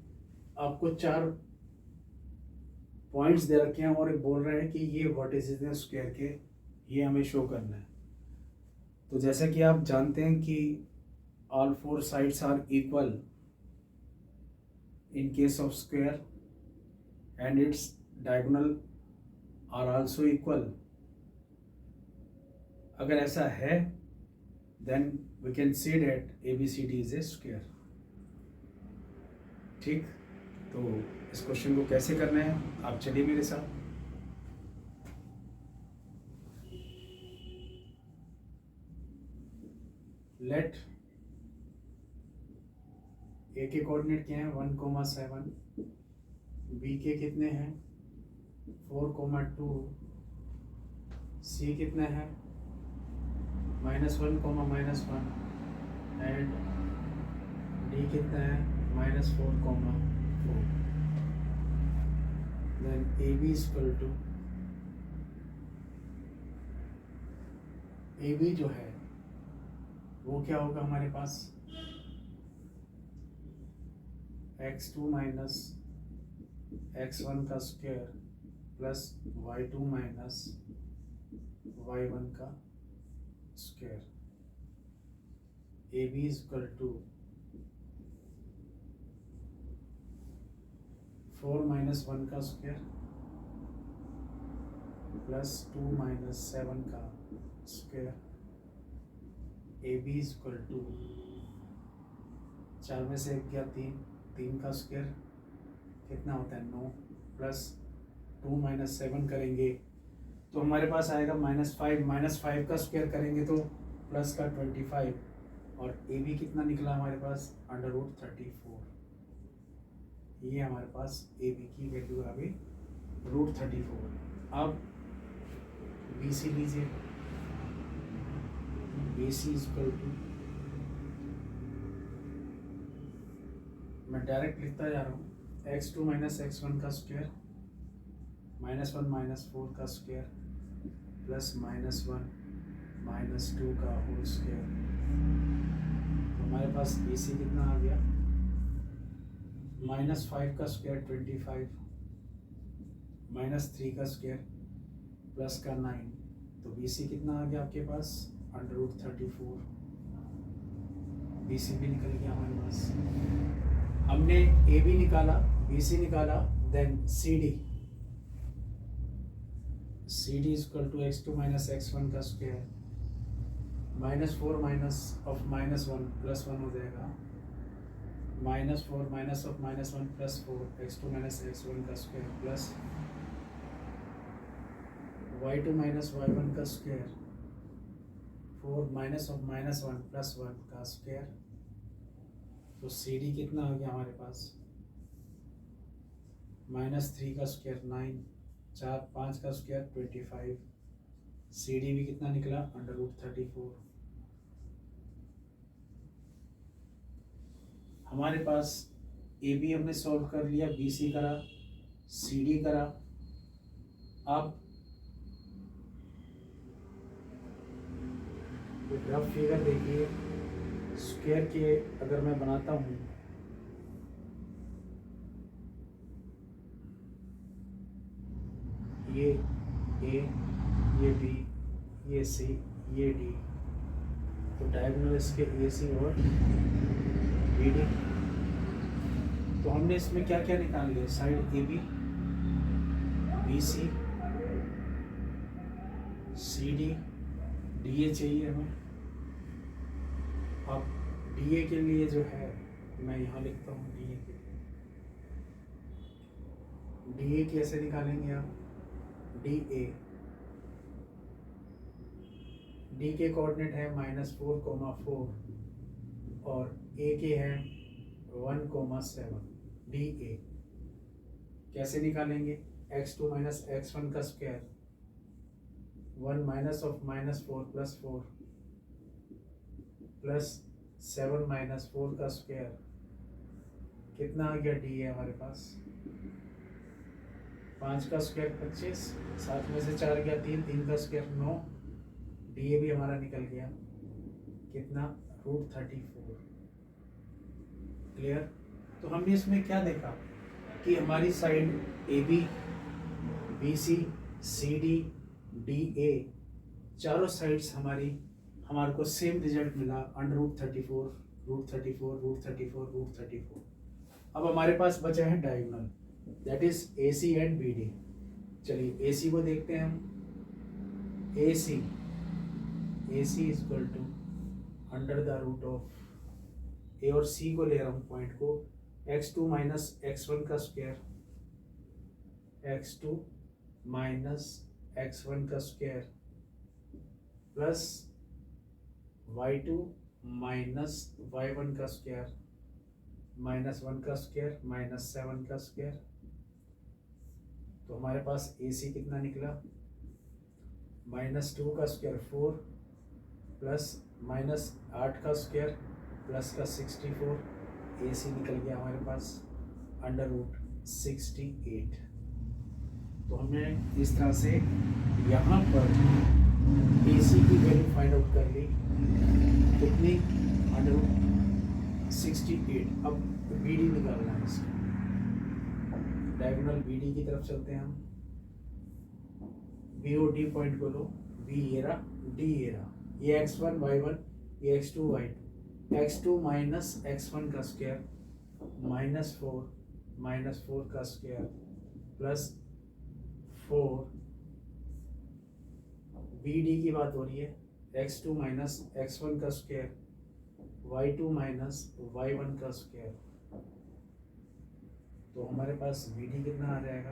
Speaker 1: आपको 4 पॉइंट्स दे रखे हैं और बोल रहे हैं कि ये वर्टिसेस हैं स्क्वायर के, ये हमें शो करना है। तो जैसा कि आप जानते हैं कि all 4 sides are equal in case of square and its diagonal are also equal. अगर ऐसा है then we can say that ABCD is a square, ठीक। तो इस क्वेश्चन को कैसे करना है, आप चलिए मेरे साथ। लेट ए के कोऑर्डिनेट क्या है 1,7, बी के कितने हैं 4,2, सी कितने हैं -1, -1, एंड डी कितना है -4,4। Then A B equal to, A B जो है वो क्या होगा हमारे पास x2 माइनस x1 का square plus y2 minus y1 का square. A B equal to 4 minus 1 का स्क्वायर प्लस 2 माइनस 7 का square. A B equal to 4 में से 1 गया 3 का स्क्वायर कितना होता है 9, प्लस 2 माइनस 7 करेंगे तो हमारे पास आएगा -5 का स्क्वायर करेंगे तो प्लस का 25, और ए बी कितना निकला हमारे पास √34। ये हमारे पास ए बी की वैल्यू आ गई √34। अब बी सी लीजिए, बी सी इक्वल टू, मैं डायरेक्ट लिखता जा रहा हूँ x2 माइनस x1 का स्क्वायर -1 -4 का स्क्वायर प्लस -1 -2 का होल स्क्वायर। तो हमारे पास बी सी कितना आ गया -5 का स्क्वायर 25, -3 का स्क्वायर प्लस का 9, तो बी सी कितना आ गया आपके पास √34। बी सी भी निकल गया हमारे पास। हमने ए बी निकाला, बी सी निकाला, then C D equal to x2 minus x1 का स्क्वायर -4 माइनस ऑफ -1 +1 हो जाएगा -4 minus of -1 plus 4 x2 minus x1 का square plus y2 minus y1 का स्क्वायर 4 माइनस ऑफ -1 प्लस 1 का स्क्वायर। तो C D कितना हो गया हमारे पास, -3 का स्क्वायर 9, 5 का स्क्वायर 25। सी डी भी कितना निकला, √34। हमारे पास ए बी हमने सॉल्व कर लिया, बी सी करा, सी डी करा। अब रफ फिगर देखिए, स्क्वायर के अगर मैं बनाता हूँ, ये ए, ये बी, ये सी, ये डी, तो डायगोनल इसके ए सी और बी डी। तो हमने इसमें क्या क्या निकाल लिया, side A B, B C, C D, D A चाहिए हमें। अब डी ए के लिए जो है मैं यहाँ लिखता हूँ, डी ए के लिए, डी ए कैसे निकालेंगे आप, डी ए, डी के कोऑर्डिनेट है -4, 4 और ए के हैं 1, 7। डी ए कैसे निकालेंगे, x2 माइनस x1 का square 1 minus of -4 plus 4 plus 7 minus 4 का स्क्वायर, कितना आ गया डी है हमारे पास, 5 का स्क्वायर 25, 7 में से 4 गया 3, 3 का स्क्वायर 9, डी ए भी हमारा निकल गया, कितना, √34। क्लियर। तो हमने इसमें क्या देखा कि हमारी side A B, B C, C D, D A, चारों साइड्स हमारे को सेम रिजल्ट मिला, √34, √34, √34, √34। अब हमारे पास बचा है diagonal, that is A C and B D. चलिए ए सी को देखते हैं हम। A C is equal to √, A और सी को ले रहा हूँ पॉइंट को, x2 माइनस x1 का स्क्वायर, x2 माइनस x1 का square plus y2 minus y1 का स्क्वायर, -1 का स्क्वायर -7 का स्क्वायर। तो हमारे पास ए सी कितना निकला, -2 का स्क्वायर 4 प्लस -8 का स्क्वायर प्लस का 64, ए सी निकल गया हमारे पास √68। तो हमने इस तरह से यहाँ पर ए सी की वैल्यू फाइंड आउट कर ली, कितनी, √68। अब बी डी निकालना है इसका, डायगोनल बी डी की तरफ चलते हैं हम। बी ओ डी पॉइंट को लो, बी ये रहा, डी ये रहा, ये x1 y1, ये x2 y2, x2 minus x1 का स्क्वायर -4 का स्क्वायर प्लस 4, बी डी की बात हो रही है, x2 माइनस x1 का स्क्वायर, y2 माइनस y1 का स्क्वायर। तो हमारे पास बी डी कितना आ जाएगा,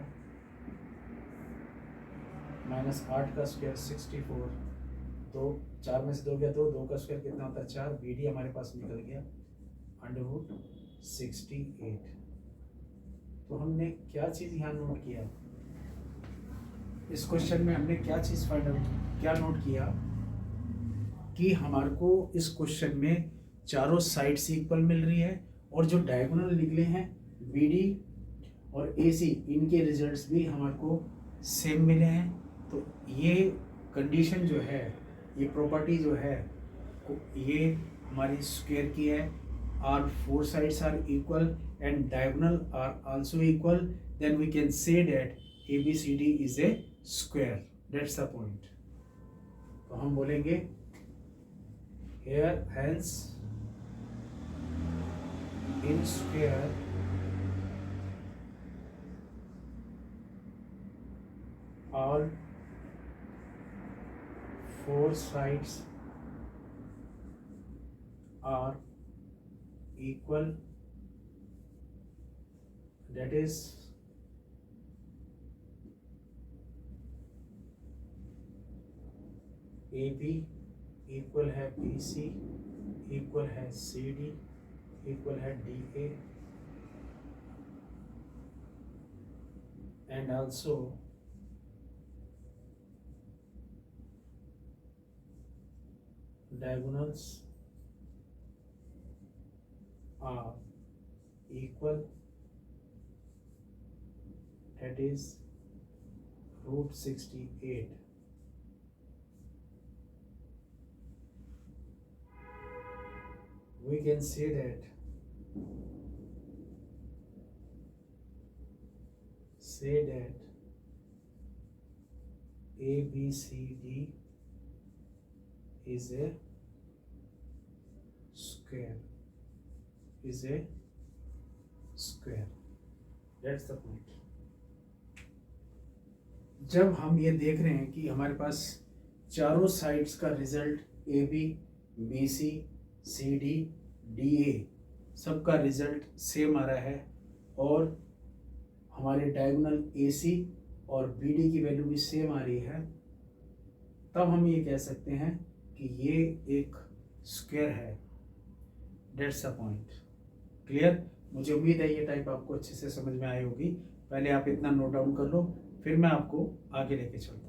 Speaker 1: -8 का स्क्वायर 64, तो 4 में से 2 गया 2 का स्क्वायर कितना होता है 4, बी डी हमारे पास निकल गया √68। तो हमने क्या चीज़ यहाँ नोट किया, इस क्वेश्चन में हमने क्या चीज़ फाइंड आउट, क्या नोट किया कि हमारे को इस क्वेश्चन में चारों साइड्स इक्वल मिल रही है और जो डायगोनल निकले हैं बी डी और ए सी, इनके रिजल्ट्स भी हमारे को सेम मिले हैं। तो ये कंडीशन जो है, ये प्रॉपर्टी जो है, ये हमारी स्क्वायर की है। Are 4 sides are equal and diagonal are also equal, then we can say that ABCD is a square. That's the point. तो हम बोलेंगे here hence in square all 4 sides are equal that is AB equal है BC equal है CD equal है DA and also diagonals are equal, that is root 68. We can say that ABCD is a square. That's the point. जब हम ये देख रहे हैं कि हमारे पास चारों साइड्स का result AB, BC, CD, DA सबका रिजल्ट सेम आ रहा है और हमारे डायगोनल AC और BD की वैल्यू भी सेम आ रही है, तब हम ये कह सकते हैं कि ये एक स्क्वायर है. That's the point. क्लियर? मुझे उम्मीद है ये टाइप आपको अच्छे से समझ में आई होगी. पहले आप इतना नोट डाउन कर लो, फिर मैं आपको आगे लेके चलता हूँ.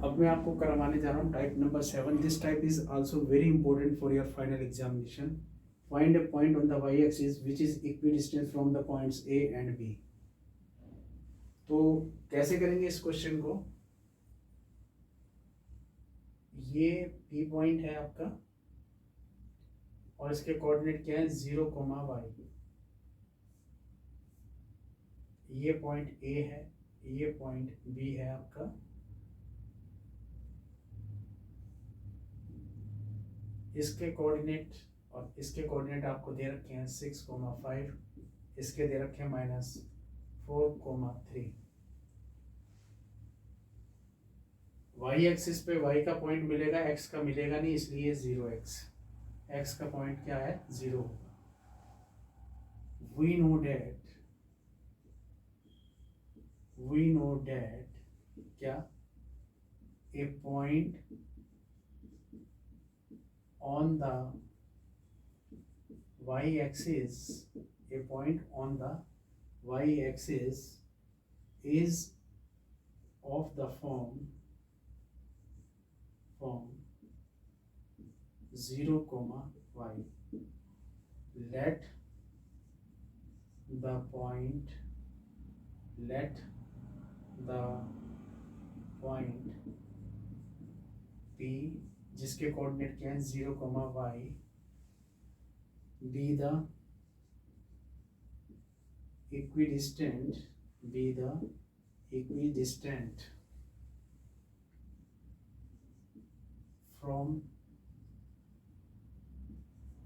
Speaker 1: अब मैं आपको करवाने जा रहा हूँ type number 7. This type is also very important for your final examination. Find a point on the y axis which is equidistant from the points A and B. तो कैसे करेंगे इस क्वेश्चन को? ये P पॉइंट है आपका और इसके कोऑर्डिनेट क्या है? 0, y. ये पॉइंट A है, ये पॉइंट B है आपका. इसके कोऑर्डिनेट और इसके कोऑर्डिनेट आपको दे रखे हैं 6, 5. इसके दे रखे हैं -4, 3. y एक्सिस पे y का पॉइंट मिलेगा, x का मिलेगा नहीं, इसलिए 0x. x का पॉइंट क्या है? 0 होगा. we know that क्या? a point on the y-axis is of the form 0, y. Let the point P, जिसके कोऑर्डिनेट क्या है? 0, y, be the equidistant from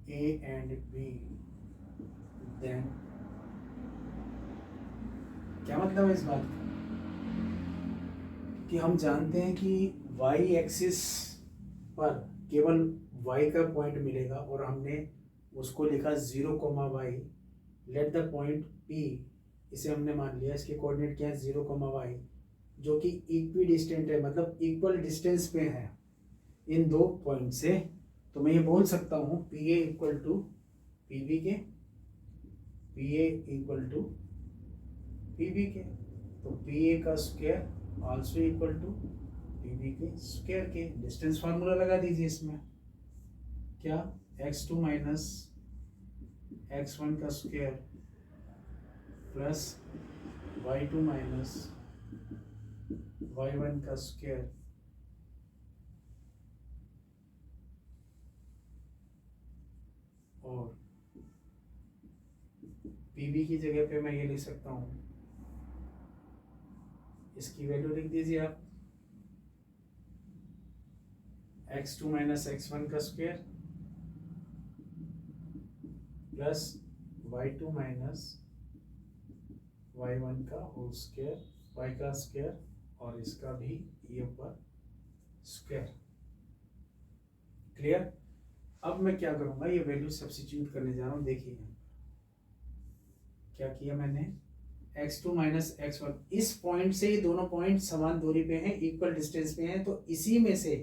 Speaker 1: A and B. Then क्या मतलब है इस बात का? कि हम जानते हैं कि y एक्सिस पर केवल y का पॉइंट मिलेगा और हमने उसको लिखा 0, y. Let the point P, इसे हमने मान लिया, इसके कोऑर्डिनेट क्या है? 0, y, जो कि इक्विडिस्टेंट है, मतलब इक्वल डिस्टेंस पे है इन दो पॉइंट से. तो मैं ये बोल सकता हूँ PA इक्वल टू PB के, PA इक्वल टू PB के. तो PA का square also equal to PB के स्क्वायर के. डिस्टेंस फार्मूला लगा दीजिए इसमें. क्या? x2 माइनस x1 का square plus y2 minus y1 का स्क्वायर और PB की जगह पे मैं ये लिख सकता हूँ, इसकी वैल्यू लिख दीजिए आप, x2 माइनस x1 का square plus y2 minus y1 का होल स्क्वायर, y का स्क्वायर और इसका भी ये ऊपर स्क्वायर। क्लियर। अब मैं क्या करूंगा, ये वैल्यू सब्स्टिट्यूट करने जा रहा हूँ। देखिए यहाँ क्या किया मैंने, x2 माइनस x1, इस पॉइंट से ये दोनों पॉइंट समान दूरी पे हैं, इक्वल डिस्टेंस पे हैं, तो इसी में से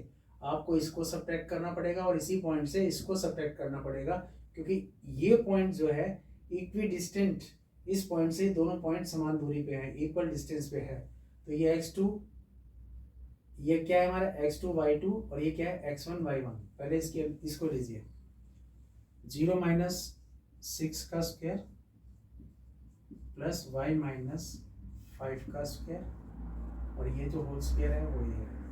Speaker 1: आपको इसको सब्ट्रैक्ट करना पड़ेगा और इसी पॉइंट से इसको सब्ट्रैक्ट करना पड़ेगा, क्योंकि ये पॉइंट जो है इक्वी डिस्टेंट, इस पॉइंट से दोनों पॉइंट समान दूरी पे हैं, इक्वल डिस्टेंस पे है। तो ये x2, ये क्या है हमारा x2 y2, और ये क्या है x1 y1। पहले इसको लीजिए, 0 माइनस 6 का स्क्वायर प्लस y माइनस 5 का स्क्वायर, और ये जो होल स्क्वायर है वो ये है।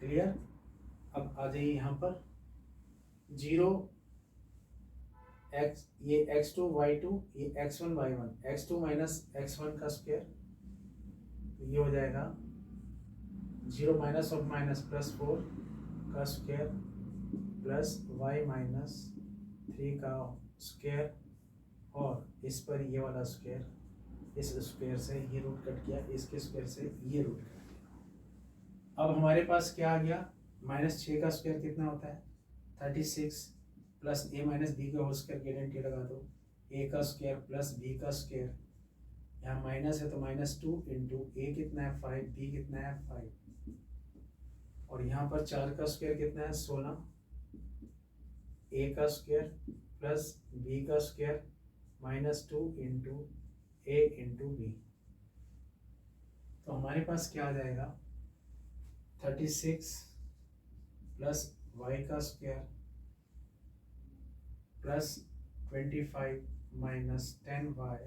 Speaker 1: क्लियर। अब आ जाइए यहाँ पर 0 x, ये x2 y2, ये x1 y1, x2 minus x1 का स्क्वायर, तो ये हो जाएगा 0 माइनस ऑफ माइनस प्लस 4 का स्क्वायर प्लस y माइनस 3 का स्क्वायर, और इस पर ये वाला स्क्वायर, इस स्क्वायर से ये रूट कट किया, इसके स्क्वायर से ये रूट कट किया। अब हमारे पास क्या आ गया, -6 का स्क्वायर कितना होता है 36, प्लस a माइनस बी का होल स्क्वायर की आइडेंटिटी लगा दो, a का स्क्वायर प्लस b का स्क्वायर, यहाँ माइनस है तो -2 इंटू a कितना है 5, b कितना है 5, और यहाँ पर 4 का स्क्वायर कितना है 16, a का स्क्वायर प्लस b का square -2 into a into B. तो हमारे पास क्या आ जाएगा 36 प्लस y का स्क्वायर प्लस 25 माइनस 10y,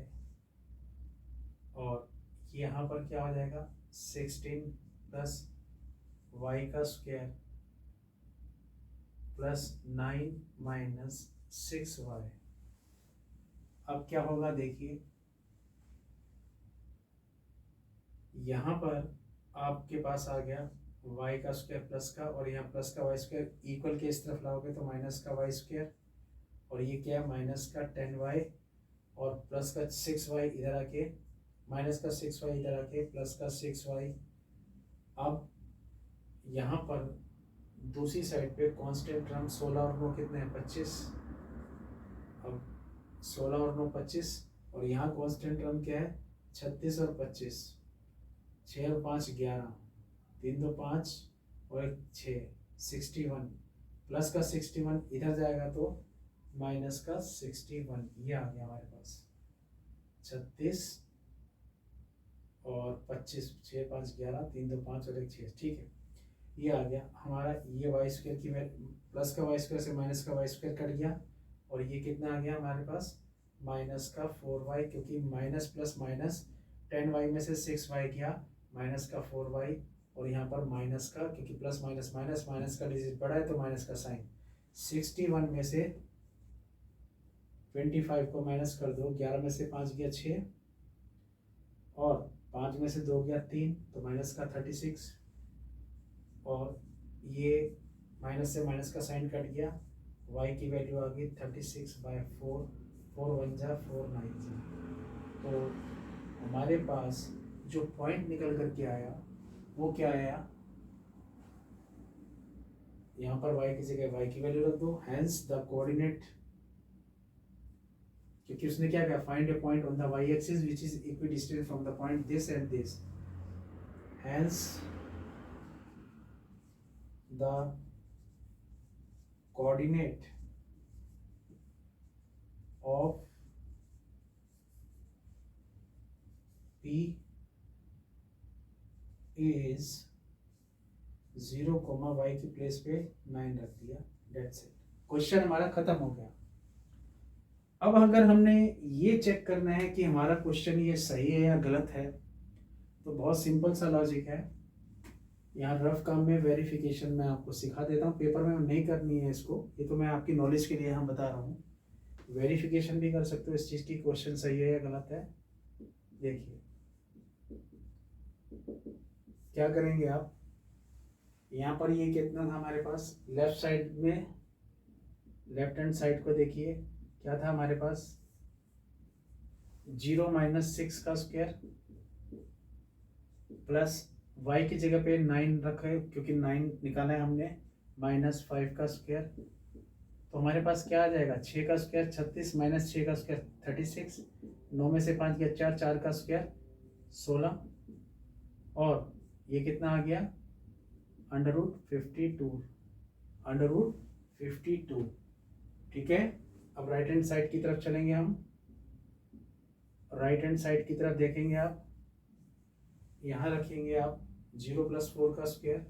Speaker 1: और यहाँ पर क्या हो जाएगा 16 प्लस y का स्क्वायर प्लस 9 माइनस 6y। अब क्या होगा देखिए, यहाँ पर आपके पास आ गया y का स्क्वायर प्लस का, और यहाँ प्लस का y स्क्वायर इक्वल के इस तरफ लाओगे तो माइनस का y स्क्वायर, और ये क्या है माइनस का 10y, और प्लस का 6y इधर आके, माइनस का 6y इधर आके प्लस का 6y। अब यहाँ पर दूसरी साइड पे कांस्टेंट टर्म 16 और 9 कितने हैं 25, अब 16 और 9 25, और यहाँ कांस्टेंट टर्म क्या है 36 और 25, 6 और 5 11, 3 2 5 और 1 6, 61, प्लस का 61 इधर जाएगा तो माइनस का 61, ये आ गया हमारे पास 36 और 25, 6 5 11, 3 2 5 और 1 6, ठीक है, ये आ गया हमारा। ये वाई स्क्वायर की प्लस का वाई स्क्वायर से माइनस का वाई स्क्वायर कट गया, और ये कितना आ गया हमारे पास माइनस का 4y, क्योंकि माइनस प्लस माइनस 10y में से 6y गया, माइनस का 4y, और यहाँ पर माइनस का, क्योंकि प्लस माइनस माइनस, माइनस का डिजिट बड़ा है तो माइनस का साइन, 61 में से 25 को माइनस कर दो, 11 में से 5 गया 6, और 5 में से 2 गया 3, तो माइनस का 36, और ये माइनस से माइनस का साइन कट गया, y की वैल्यू आ गई 36/4, 4 1 जा 4 9 जा। तो हमारे पास जो पॉइंट निकल कर के आया वो क्या आया, यहाँ पर y की जगह y की वैल्यू रख दो, हैंस द कोऑर्डिनेट, क्योंकि उसने क्या किया, find a point on the y axis which is equidistant from the point this and this, hence the coordinate of P is 0, y की प्लेस पे 9 रख दिया, डेट्स इट, क्वेश्चन हमारा खत्म हो गया। अब अगर हमने ये चेक करना है कि हमारा क्वेश्चन ये सही है या गलत है, तो बहुत सिंपल सा लॉजिक है। यहाँ रफ काम में वेरिफिकेशन मैं आपको सिखा देता हूँ, पेपर में नहीं करनी है इसको, ये तो मैं आपकी नॉलेज के लिए यहाँ बता रहा हूँ। वेरिफिकेशन भी कर सकते हो इस चीज़ की, क्वेश्चन सही है या गलत है। देखिए क्या करेंगे आप, यहाँ पर ये कितना था हमारे पास, लेफ्ट साइड में, लेफ्ट हैंड साइड को देखिए क्या था हमारे पास, 0 - 6 का स्क्वायर प्लस y की जगह पे 9 रखे क्योंकि 9 निकाला है हमने, -5 का स्क्वायर। तो हमारे पास क्या आ जाएगा, 6 का स्क्वायर 36 माइनस 6 का स्क्वायर 36, 9 में से 5 गया 4, 4 का स्क्वायर 16, और ये कितना आ गया √52, √52। ठीक है, अब राइट हैंड साइड की तरफ चलेंगे हम। राइट हैंड साइड की तरफ देखेंगे आप, यहाँ रखेंगे आप 0 + 4 का स्क्वायर,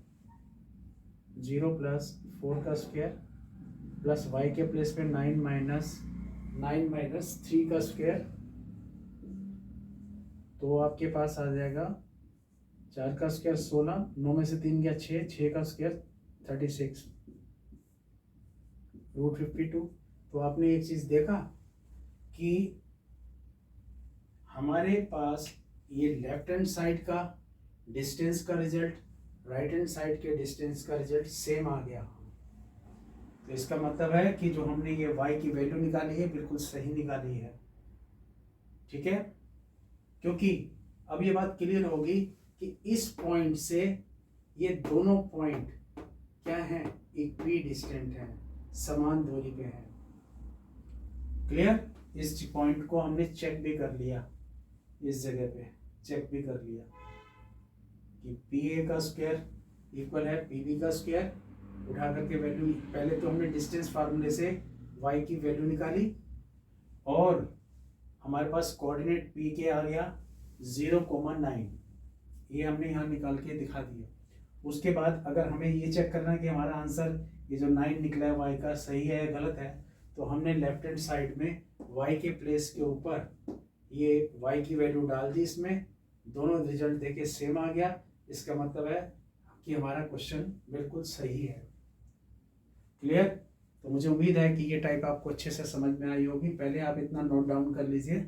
Speaker 1: 0 + 4 का स्क्वायर प्लस y के प्लेस पे 9 - 3 का स्क्वायर, तो आपके पास आ जाएगा 4 का स्क्वायर 16, 9 में से 3 गया 6, 6 का स्क्वायर 36, √52। तो आपने एक चीज देखा कि हमारे पास ये लेफ्ट हैंड साइड का डिस्टेंस का रिजल्ट, राइट हैंड साइड के डिस्टेंस का रिजल्ट सेम आ गया। तो इसका मतलब है कि जो हमने ये y की वैल्यू निकाली है बिल्कुल सही निकाली है। ठीक है, क्योंकि अब ये बात क्लियर होगी कि इस पॉइंट से ये दोनों पॉइंट क्या हैं, इक्वी डिस्टेंट हैं, समान दूरी पे हैं। क्लियर, इस पॉइंट को हमने चेक भी कर लिया, इस जगह पे चेक भी कर लिया कि PA का स्क्वायर इक्वल है PB का स्क्वायर। उठा करके वैल्यू, पहले तो हमने डिस्टेंस फार्मूले से y की वैल्यू निकाली और हमारे पास कोऑर्डिनेट P के आ गया 0,9, ये हमने यहाँ निकाल के दिखा दिया। उसके बाद अगर हमें ये चेक करना है कि हमारा आंसर ये जो 9 निकला है y का सही है या गलत है, तो हमने लेफ्ट हैंड साइड में y के प्लेस के ऊपर ये y की वैल्यू डाल दी, इसमें दोनों रिजल्ट देके सेम आ गया। इसका मतलब है कि हमारा क्वेश्चन बिल्कुल सही है। क्लियर, तो मुझे उम्मीद है कि ये टाइप आपको अच्छे से समझ में आई होगी। पहले आप इतना नोट डाउन कर लीजिए,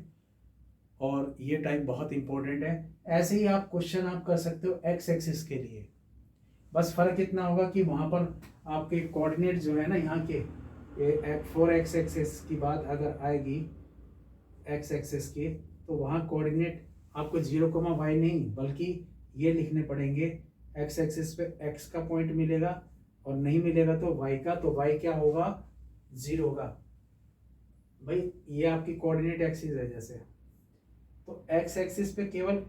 Speaker 1: और ये टाइप बहुत इंपॉर्टेंट है। ऐसे ही आप क्वेश्चन आप कर सकते हो एक्स एक्सिस के लिए, बस फर्क इतना होगा कि वहाँ पर आपके कोऑर्डिनेट जो है ना, यहाँ के 4x एक्सिस की बात अगर आएगी x एक्सिस की, तो वहाँ कोऑर्डिनेट आपको 0,y नहीं बल्कि ये लिखने पड़ेंगे, x एक्सिस पे x का पॉइंट मिलेगा और नहीं मिलेगा तो y का, तो y क्या होगा 0 होगा। भाई ये आपकी कोऑर्डिनेट एक्सिस है जैसे, तो x एक्सिस पे केवल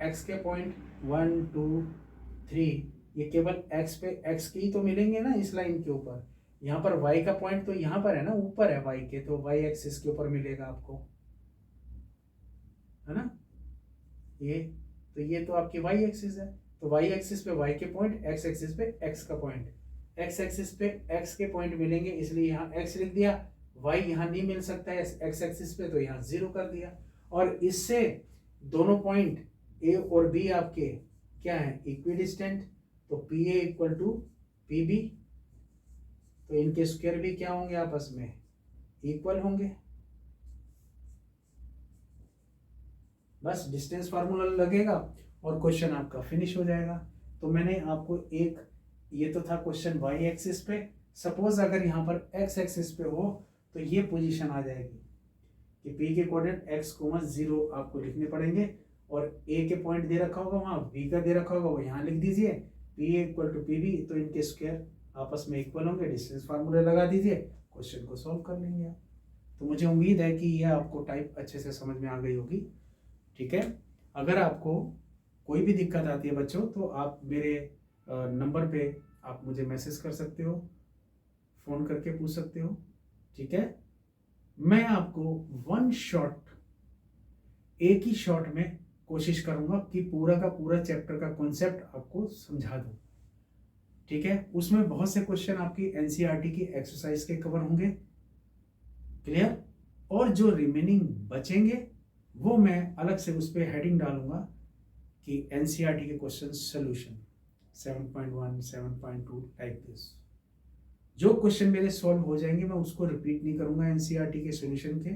Speaker 1: x के पॉइंट 1 2 3, ये केवल x पे x के ही तो मिलेंगे ना इस लाइन के ऊपर। यहाँ पर y का पॉइंट तो यहाँ पर है ना, ऊपर है y के, तो y एक्सिस के ऊपर मिलेगा आपको, है ना। ये तो आपकी y एक्सिस है, तो y एक्सिस पे y के पॉइंट, x एक्सिस पे x का पॉइंट, x एक्सिस पे x के पॉइंट मिलेंगे, इसलिए यहाँ x लिख दिया। y यहाँ नहीं मिल सकता है x एक्सिस पे, तो यहाँ 0 कर दिया। और इससे दोनों पॉइंट a और b आपके क्या है, इक्विडिस्टेंट, तो PA इक्वल टू PB, तो इनके स्क्वायर भी क्या होंगे, आपस में इक्वल होंगे। बस डिस्टेंस फार्मूला लगेगा और क्वेश्चन आपका फिनिश हो जाएगा। तो मैंने आपको एक, ये तो था क्वेश्चन y एक्सिस पे। सपोज अगर यहाँ पर x एक्सिस पे हो तो ये पोजीशन आ जाएगी कि P के कोऑर्डिनेट x, 0 आपको लिखने पड़ेंगे, और A के पॉइंट दे रखा होगा वहाँ, B का दे रखा होगा वो यहाँ लिख दीजिए, PA इक्वल टू PB, तो इनके स्क्वायर आपस में इक्वल होंगे, डिस्टेंस फार्मूला लगा दीजिए, क्वेश्चन को सॉल्व कर लेंगे आप। तो मुझे उम्मीद है कि यह आपको टाइप अच्छे से समझ में आ गई होगी। ठीक है, अगर आपको कोई भी दिक्कत आती है बच्चों, तो आप मेरे नंबर पे आप मुझे मैसेज कर सकते हो, फ़ोन करके पूछ सकते हो। ठीक है, मैं आपको वन शॉट, एक ही शॉट में कोशिश करूंगा कि पूरा का पूरा चैप्टर का कॉन्सेप्ट आपको समझा दूं। ठीक है, उसमें बहुत से क्वेश्चन आपकी एनसीईआरटी की एक्सरसाइज के कवर होंगे। क्लियर, और जो रिमेनिंग बचेंगे वो मैं अलग से उस पर हेडिंग डालूंगा कि एनसीईआरटी के क्वेश्चन सोल्यूशन 7.1 7.2 टाइप दिस। जो क्वेश्चन मेरे सॉल्व हो जाएंगे मैं उसको रिपीट नहीं करूंगा, एनसीईआरटी के सॉल्यूशन के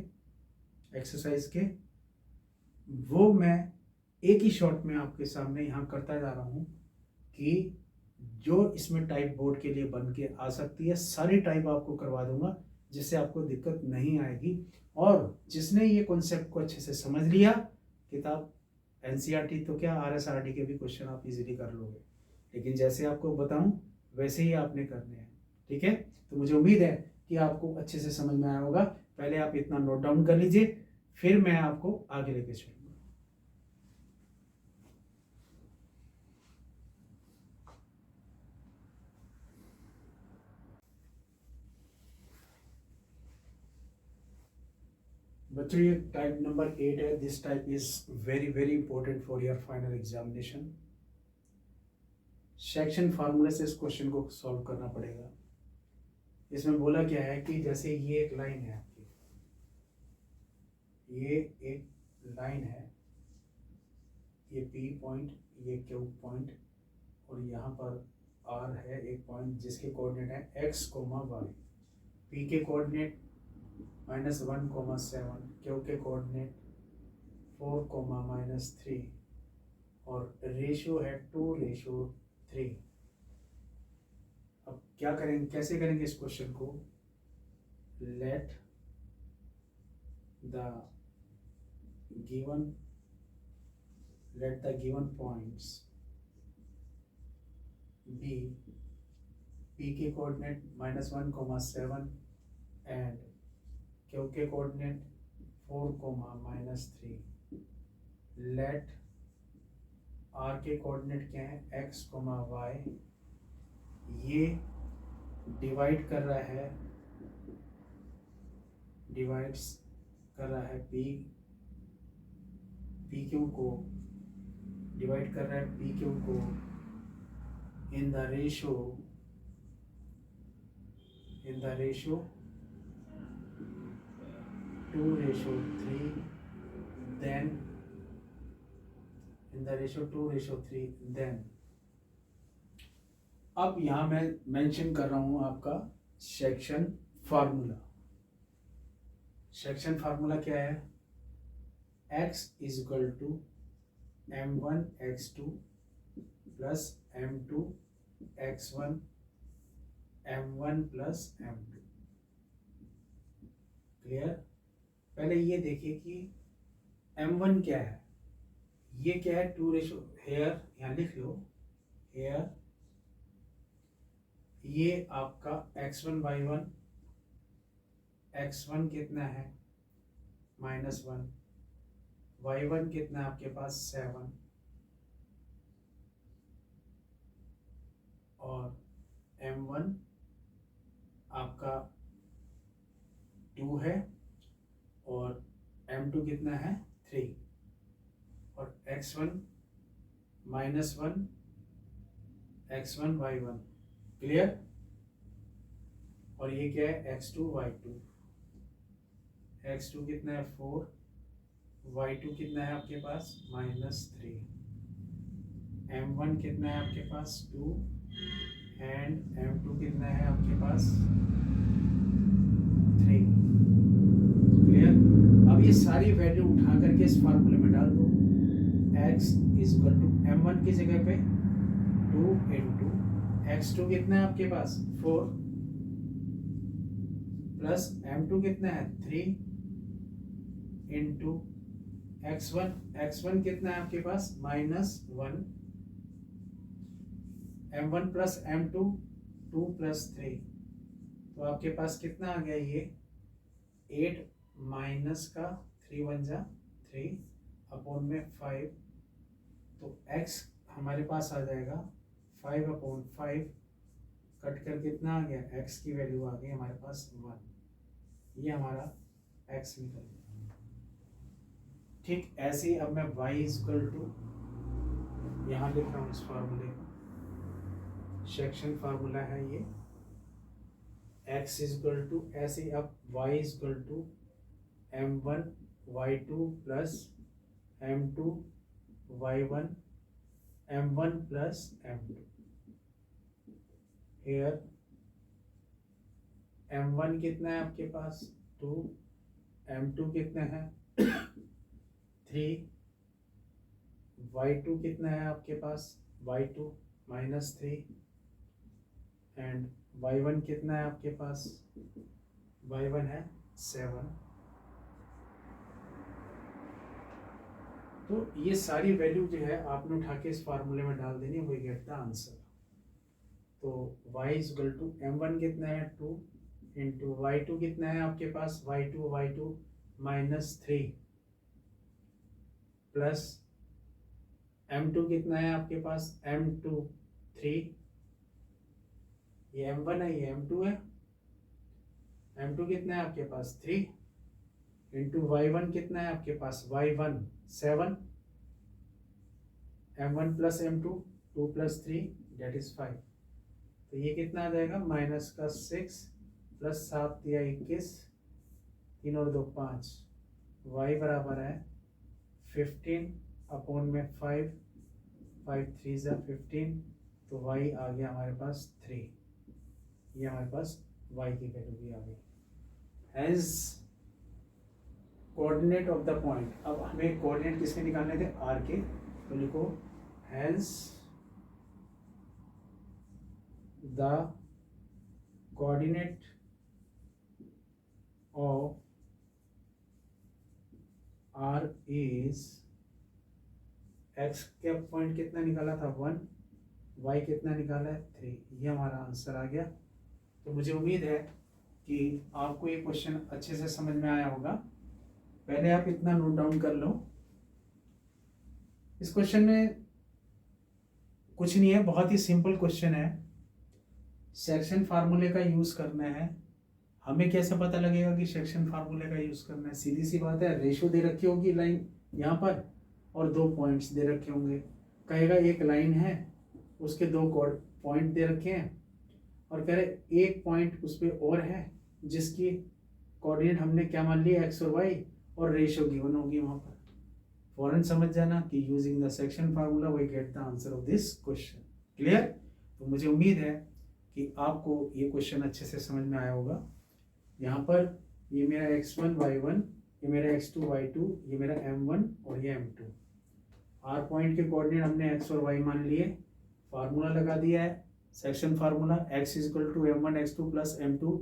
Speaker 1: एक्सरसाइज के, वो मैं एक ही शॉट में आपके सामने यहाँ करता जा रहा हूँ कि जो इसमें टाइप बोर्ड के लिए बन के आ सकती है सारी टाइप आपको करवा दूंगा, जिससे आपको दिक्कत नहीं आएगी। और जिसने ये कॉन्सेप्ट को अच्छे से समझ लिया, किताब एनसीईआरटी तो क्या, आरएसआरटी के भी क्वेश्चन आप इजीली कर लोगे, लेकिन जैसे आपको बताऊं वैसे ही आपने करने हैं। ठीक है, तो मुझे उम्मीद है कि आपको अच्छे से समझ में आया होगा। पहले आप इतना नोट डाउन कर लीजिए, फिर मैं आपको आगे लेके चलूंगा। बच्चों ये टाइप नंबर 8 है। This type is very very important for your final examination. Section फार्मूले से इस क्वेश्चन को सॉल्व करना पड़ेगा। इसमें बोला क्या है कि जैसे ये एक लाइन है आपकी, ये एक लाइन है, ये पी पॉइंट, ये क्यू पॉइंट, और यहाँ पर आर है एक पॉइंट जिसके कोऑर्डिनेट है एक्स कोमा वाई। पी के कोऑर्डिनेट -1,7, क्यू के कोऑर्डिनेट 4, -3, और रेशियो है 2:3। अब क्या करेंगे, कैसे करेंगे इस क्वेश्चन को? Let the given points be, P के कोऑर्डिनेट -1, 7 एंड क्यू के कोऑर्डिनेट 4, -3। लेट आर के कोऑर्डिनेट क्या है, एक्स, वाई। ये डिवाइड कर रहा है पी क्यू को, डिवाइड कर रहा है पी क्यू को in the ratio 2:3, then in the ratio 2:3 then. अब यहां मैं मेंशन कर रहा हूं आपका सेक्शन फार्मूला। सेक्शन फार्मूला क्या है? x is equal to m1x2 plus m2x1 m1 plus m2। Clear? पहले ये देखिए कि m1 क्या है। ये क्या है? 2:, हेयर यहाँ लिख लो, हेयर ये आपका x1 y1, x1 कितना है -1, y1 कितना है आपके पास 7, और m1 आपका 2 है, और m2 कितना है 3, और x1 -1 x1 y1। क्लियर? और ये क्या है x2 y2। x2 कितना है 4, y2 कितना है आपके पास -3, m1 कितना है आपके पास 2 एंड m2 कितना है आपके पास 3। क्लियर? अब ये सारी वैल्यू उठा करके इस फार्मूले में डाल दो। x is equal to m1 की जगह पे 2 इंटू x2 कितना है आपके पास 4 प्लस m2 कितना है 3 इंटू x1 कितना है आपके पास -1, m1 प्लस m2 2 प्लस 3, तो आपके पास कितना आ गया ये 8 माइनस का 3 1 जा 3 अपॉन में 5, तो x हमारे पास आ जाएगा 5/5, कट कर कितना आ गया, x की वैल्यू आ गई हमारे पास 1। ये हमारा x निकल गया। ठीक ऐसे ही अब मैं y इज इक्वल टू यहाँ लिख रहा हूँ इस फार्मूले का, सेक्शन फार्मूला है ये, x इज इक्वल टू, ऐसे ही अब y is equal to m1 y2 plus m2 y1 m1 plus m2। Here m1 कितना है आपके पास 2, m2 कितना है 3, y2 कितना है आपके पास y2 -3, एंड y1 कितना है आपके पास, y1 है 7। तो ये सारी वैल्यू जो है आपने उठा के इस फार्मूले में डाल देनी, वी गेट द आंसर। तो y is equal to m1 कितना है 2 इंटू y2 कितना है आपके पास y2 -3 प्लस m2 कितना है आपके पास m2 3, ये m1 है ये m2 है, m2 कितना है आपके पास 3 इंटू y1 कितना है आपके पास y1 7, m1 plus m2 2 plus 3 that is 5। तो ये कितना आ जाएगा माइनस का 6 प्लस 7 या 21, 3 और 2 5, y बराबर है 15 अपॉन में 5, 5 3 ज़ा 15, तो y आ गया हमारे पास 3। ये हमारे पास y की वैल्यू भी आ गई as coordinate of the point. अब हमें कोऑर्डिनेट किसके निकालने थे r के, तो लिखो hence the coordinate of r is x का पॉइंट कितना निकाला था 1, y कितना निकाला है 3, ये हमारा आंसर आ गया। तो मुझे उम्मीद है कि आपको ये क्वेश्चन अच्छे से समझ में आया होगा। पहले आप इतना नोट डाउन कर लो। इस क्वेश्चन में कुछ नहीं है, बहुत ही सिंपल क्वेश्चन है। सेक्शन फार्मूले का यूज करना है। हमें कैसे पता लगेगा कि सेक्शन फार्मूले का यूज करना है? सीधी सी बात है, रेशो दे रखी होगी लाइन यहाँ पर और 2 पॉइंट्स दे रखे होंगे। कहेगा एक लाइन है, उसके 2 पॉइंट दे रखे हैं और कह रहे एक पॉइंट उस पर और है जिसकी कोऑर्डिनेट हमने क्या मान लिया x और y, और रेशो गिवन होगी वहां पर। फौरन समझ जाना कि using the section formula we get the answer of this question. Clear? तो मुझे उम्मीद है कि आपको ये क्वेश्चन अच्छे से समझ में आया होगा। यहाँ पर ये मेरा x1 y1, ये मेरा x2 y2, ये मेरा m1 और ये m2। r पॉइंट के कोऑर्डिनेट हमने x और y मान लिए, फार्मूला लगा दिया है section formula, x is equal to m1 x2 plus m2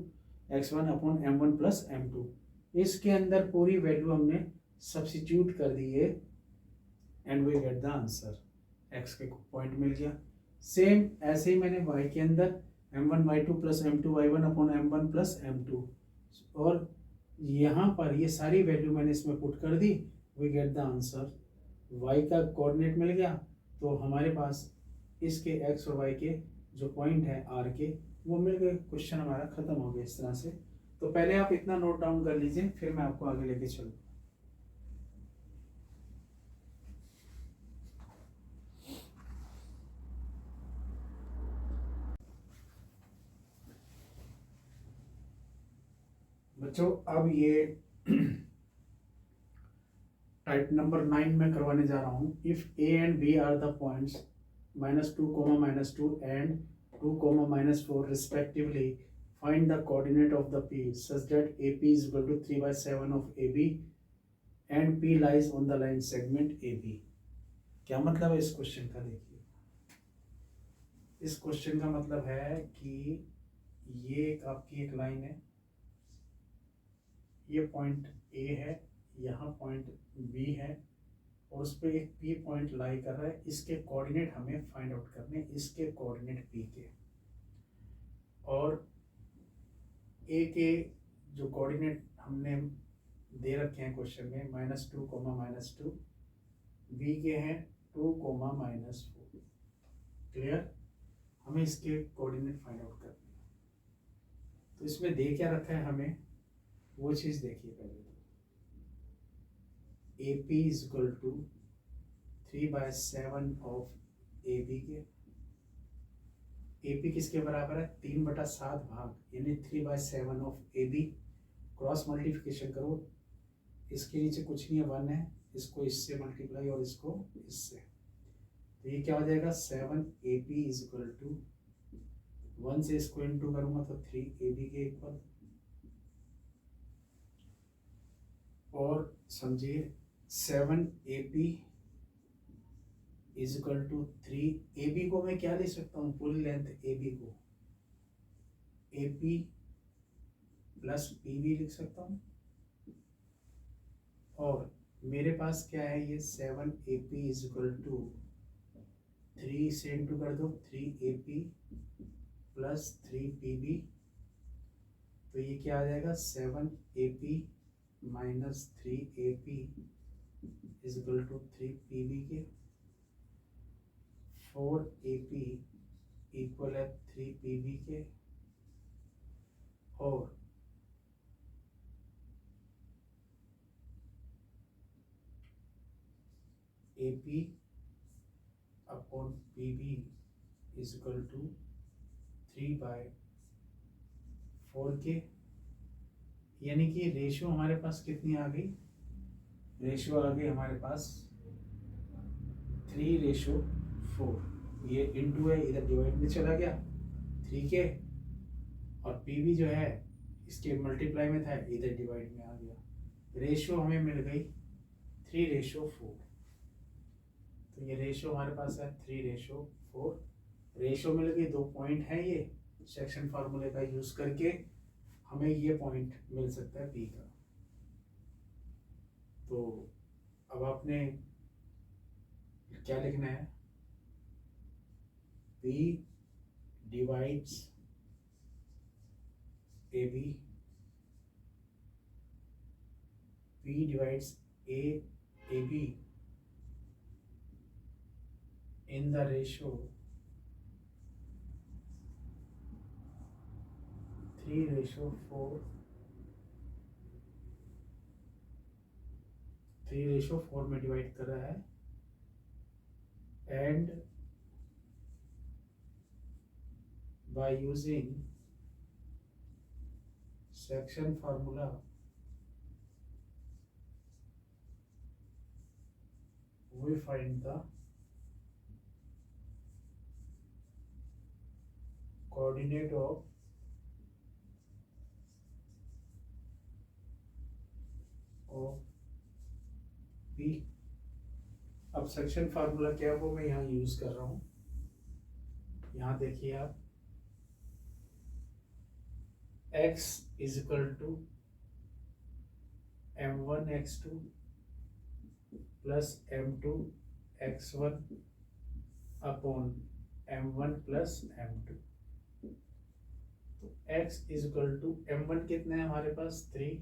Speaker 1: x1 upon m1 plus m2। इसके अंदर पूरी वैल्यू हमने सब्स्टिट्यूट कर दी है and we get the answer. x के पॉइंट मिल गया। सेम ऐसे ही मैंने y के अंदर m1 y2 plus m2 y1 upon m1 plus m2, और यहाँ पर ये सारी वैल्यू मैंने इसमें पुट कर दी, we get the answer. y का कोऑर्डिनेट मिल गया, तो हमारे पास इसके x और y के जो पॉइंट है r के वो मिल गए। क्वेश्चन हमारा खत्म हो गया इस तरह से। तो पहले आप इतना नोट डाउन कर लीजिए, फिर मैं आपको आगे लेके चलूँ। बच्चों अब ये टाइप नंबर 9 में करवाने जा रहा हूँ। If A and B are the points -2, -2 and 2, -4 respectively, find the coordinate of the P such that AP is equal to 3/7 of AB and P lies on the line segment AB। क्या मतलब है इस question का? देखिए, इस question का मतलब है कि ये आपकी एक लाइन है, ये पॉइंट A है, यहाँ पॉइंट B है और उस पर एक P पॉइंट लाई कर रहा है। इसके कोऑर्डिनेट हमें फाइंड आउट करने, इसके कोऑर्डिनेट P के, और A के जो कोऑर्डिनेट हमने दे रखे हैं क्वेश्चन में -2, -2, B के हैं 2, -4। क्लियर? हमें इसके कोऑर्डिनेट फाइंड आउट करने हैं। तो इसमें दे क्या रखा है हमें, वो चीज़ देखिए पहले। AP is equal to 3/7 of AB के। AP किसके बराबर है? 3/7 भाग, यानी 3/7 ऑफ AB। क्रॉस मल्टीप्लिकेशन करो, इसके नीचे कुछ नहीं है 1 है, इसको इससे मल्टीप्लाई और इसको इससे, तो ये क्या हो जाएगा 7AP इज इक्वल टू 1 से इसको इंटू करूंगा तो 3AB के इक्वल। और समझिए 7AP is equal to 3AB को मैं क्या लिख सकता हूँ, फुल लेंथ AB को AP प्लस PB लिख सकता हूँ, और मेरे पास क्या है, ये 7AP इज इक्वल टू 3 से इंटू कर दो 3AP प्लस 3PB, तो ये क्या आ जाएगा 7AP minus 3AP is equal to 3PB के, 4AP इक्वल है 3PB के, और AP upon PB is equal to 3/4 के, यानी कि रेशियो हमारे पास कितनी आ गई, रेशियो आ गई हमारे पास 3:4, ये इंटू है इधर डिवाइड में चला गया 3 के, और PB जो है इसके मल्टीप्लाई में था इधर डिवाइड में आ गया, रेशियो हमें मिल गई 3:4, तो ये रेशियो हमारे पास है 3:4, रेशियो मिल गई, 2 पॉइंट है ये, सेक्शन फार्मूले का यूज करके हमें ये पॉइंट मिल सकता है P का। तो अब आपने क्या लिखना है, P divides AB, P divides AB in the ratio 3:4, 3:4 में डिवाइड कर रहा है, and by using section formula we find the coordinate of P। अब सेक्शन फार्मूला क्या है वो मैं यहाँ यूज कर रहा हूँ, यहाँ देखिए आप, x is equal to m1 x2 plus m2 x1 upon m1 plus m2, तो x is equal to m1 कितना है हमारे पास 3,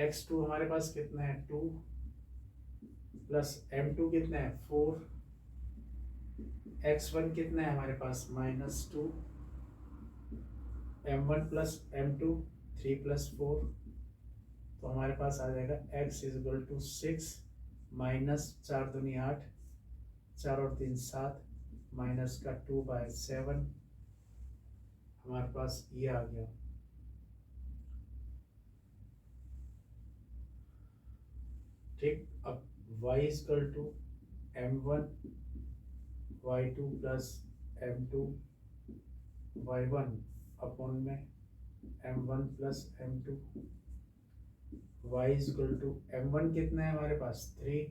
Speaker 1: x2 हमारे पास कितना है 2, प्लस m2 कितना है 4, x1 कितना है हमारे पास -2, m1 प्लस m2 3 + 4, तो हमारे पास आ जाएगा x is equal to 6 minus 4 दूनी 8, 4 और 3 7, माइनस का 2/7, हमारे पास ये आ गया। ठीक, अब y is equal to m1 y2 plus m2 y1 upon में m1 plus m2, y is equal to m1 कितना है हमारे पास 3,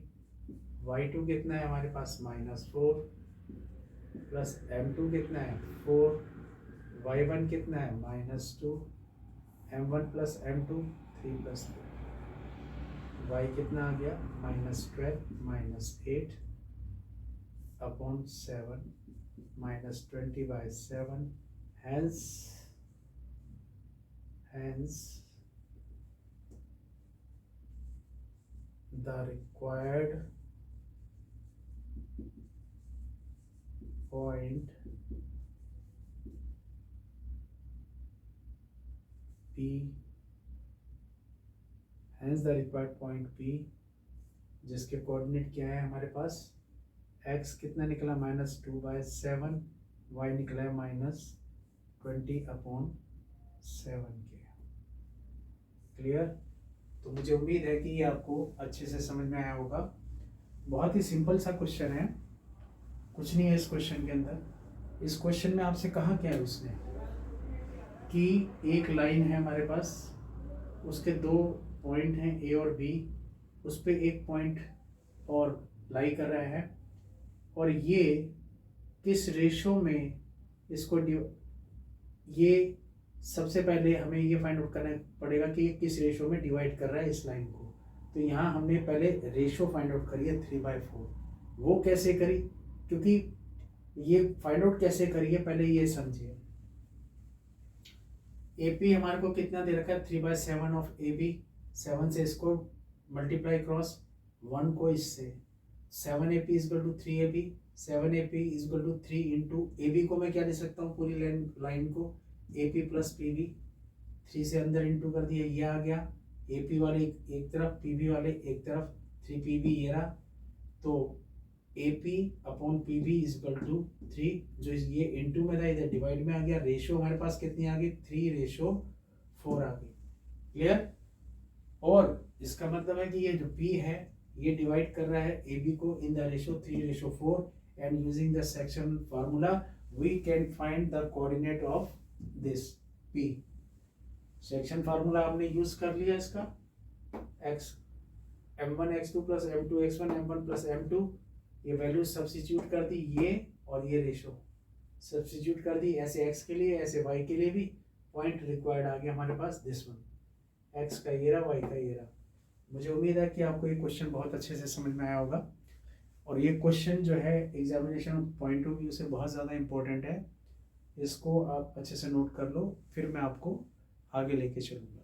Speaker 1: y2 कितना है हमारे पास -4, प्लस m2 कितना है 4, y1 कितना है -2, m1 प्लस m2 3 + 4, y कितना आ गया -12 -8 upon 7 -20/7, hence the required point P, hence the required point P, जिसके कोऑर्डिनेट क्या है हमारे पास, x कितना निकला -2/7, y निकला है -20/7 के। क्लियर? तो मुझे उम्मीद है कि ये आपको अच्छे से समझ में आया होगा। बहुत ही सिंपल सा क्वेश्चन है, कुछ नहीं है इस क्वेश्चन के अंदर। इस क्वेश्चन में आपसे कहा क्या है उसने कि एक लाइन है हमारे पास, उसके 2 पॉइंट हैं A और B, उस पर एक पॉइंट और लाई कर रहा है, और ये किस रेशो में इसको ये सबसे पहले हमें ये फाइंड आउट करना पड़ेगा कि ये किस रेशो में डिवाइड कर रहा है इस लाइन को। तो यहाँ हमने पहले रेशो फाइंड आउट करी है 3/4। वो कैसे करी, क्योंकि ये फाइंड आउट कैसे करी है पहले ये समझिए। AP हमारे को कितना दे रखा है, 3/7 ऑफ AB। 7 से इसको मल्टीप्लाई क्रॉस 1 को इससे, 7AP is equal to 3AB। 7AP is equal to 3 into AB को मैं क्या लिख सकता हूँ, पूरी लाइन को AP प्लस PB। 3 से अंदर इंटू कर दिया, ये आ गया। AP वाले एक तरफ, PB वाले एक तरफ, 3PB ये रहा। तो AP upon PB is equal to 3, जो ये इंटू में था इधर डिवाइड में आ गया। रेशो हमारे पास कितनी आ गई, 3/4 आ गई। क्लियर। और इसका मतलब है कि ये जो P है ये डिवाइड कर रहा है AB को in the ratio 3/4, and using the section formula we can find the coordinate of this P। Section formula हमने यूज कर लिया इसका, m1 x2 plus m2 x1 m1 plus m2, ये वैल्यू सब्स्टिट्यूट कर दी, ये और ये रेशो सब्स्टिट्यूट कर दी, ऐसे x के लिए ऐसे y के लिए भी। पॉइंट रिक्वायर्ड आ गया हमारे पास दिस वन, x का ये रहा, y का ये रहा। मुझे उम्मीद है कि आपको ये क्वेश्चन बहुत अच्छे से समझ में आया होगा, और ये क्वेश्चन जो है एग्जामिनेशन पॉइंट ऑफ व्यू से बहुत ज़्यादा इम्पोर्टेंट है। इसको आप अच्छे से नोट कर लो, फिर मैं आपको आगे लेके चलूँगा।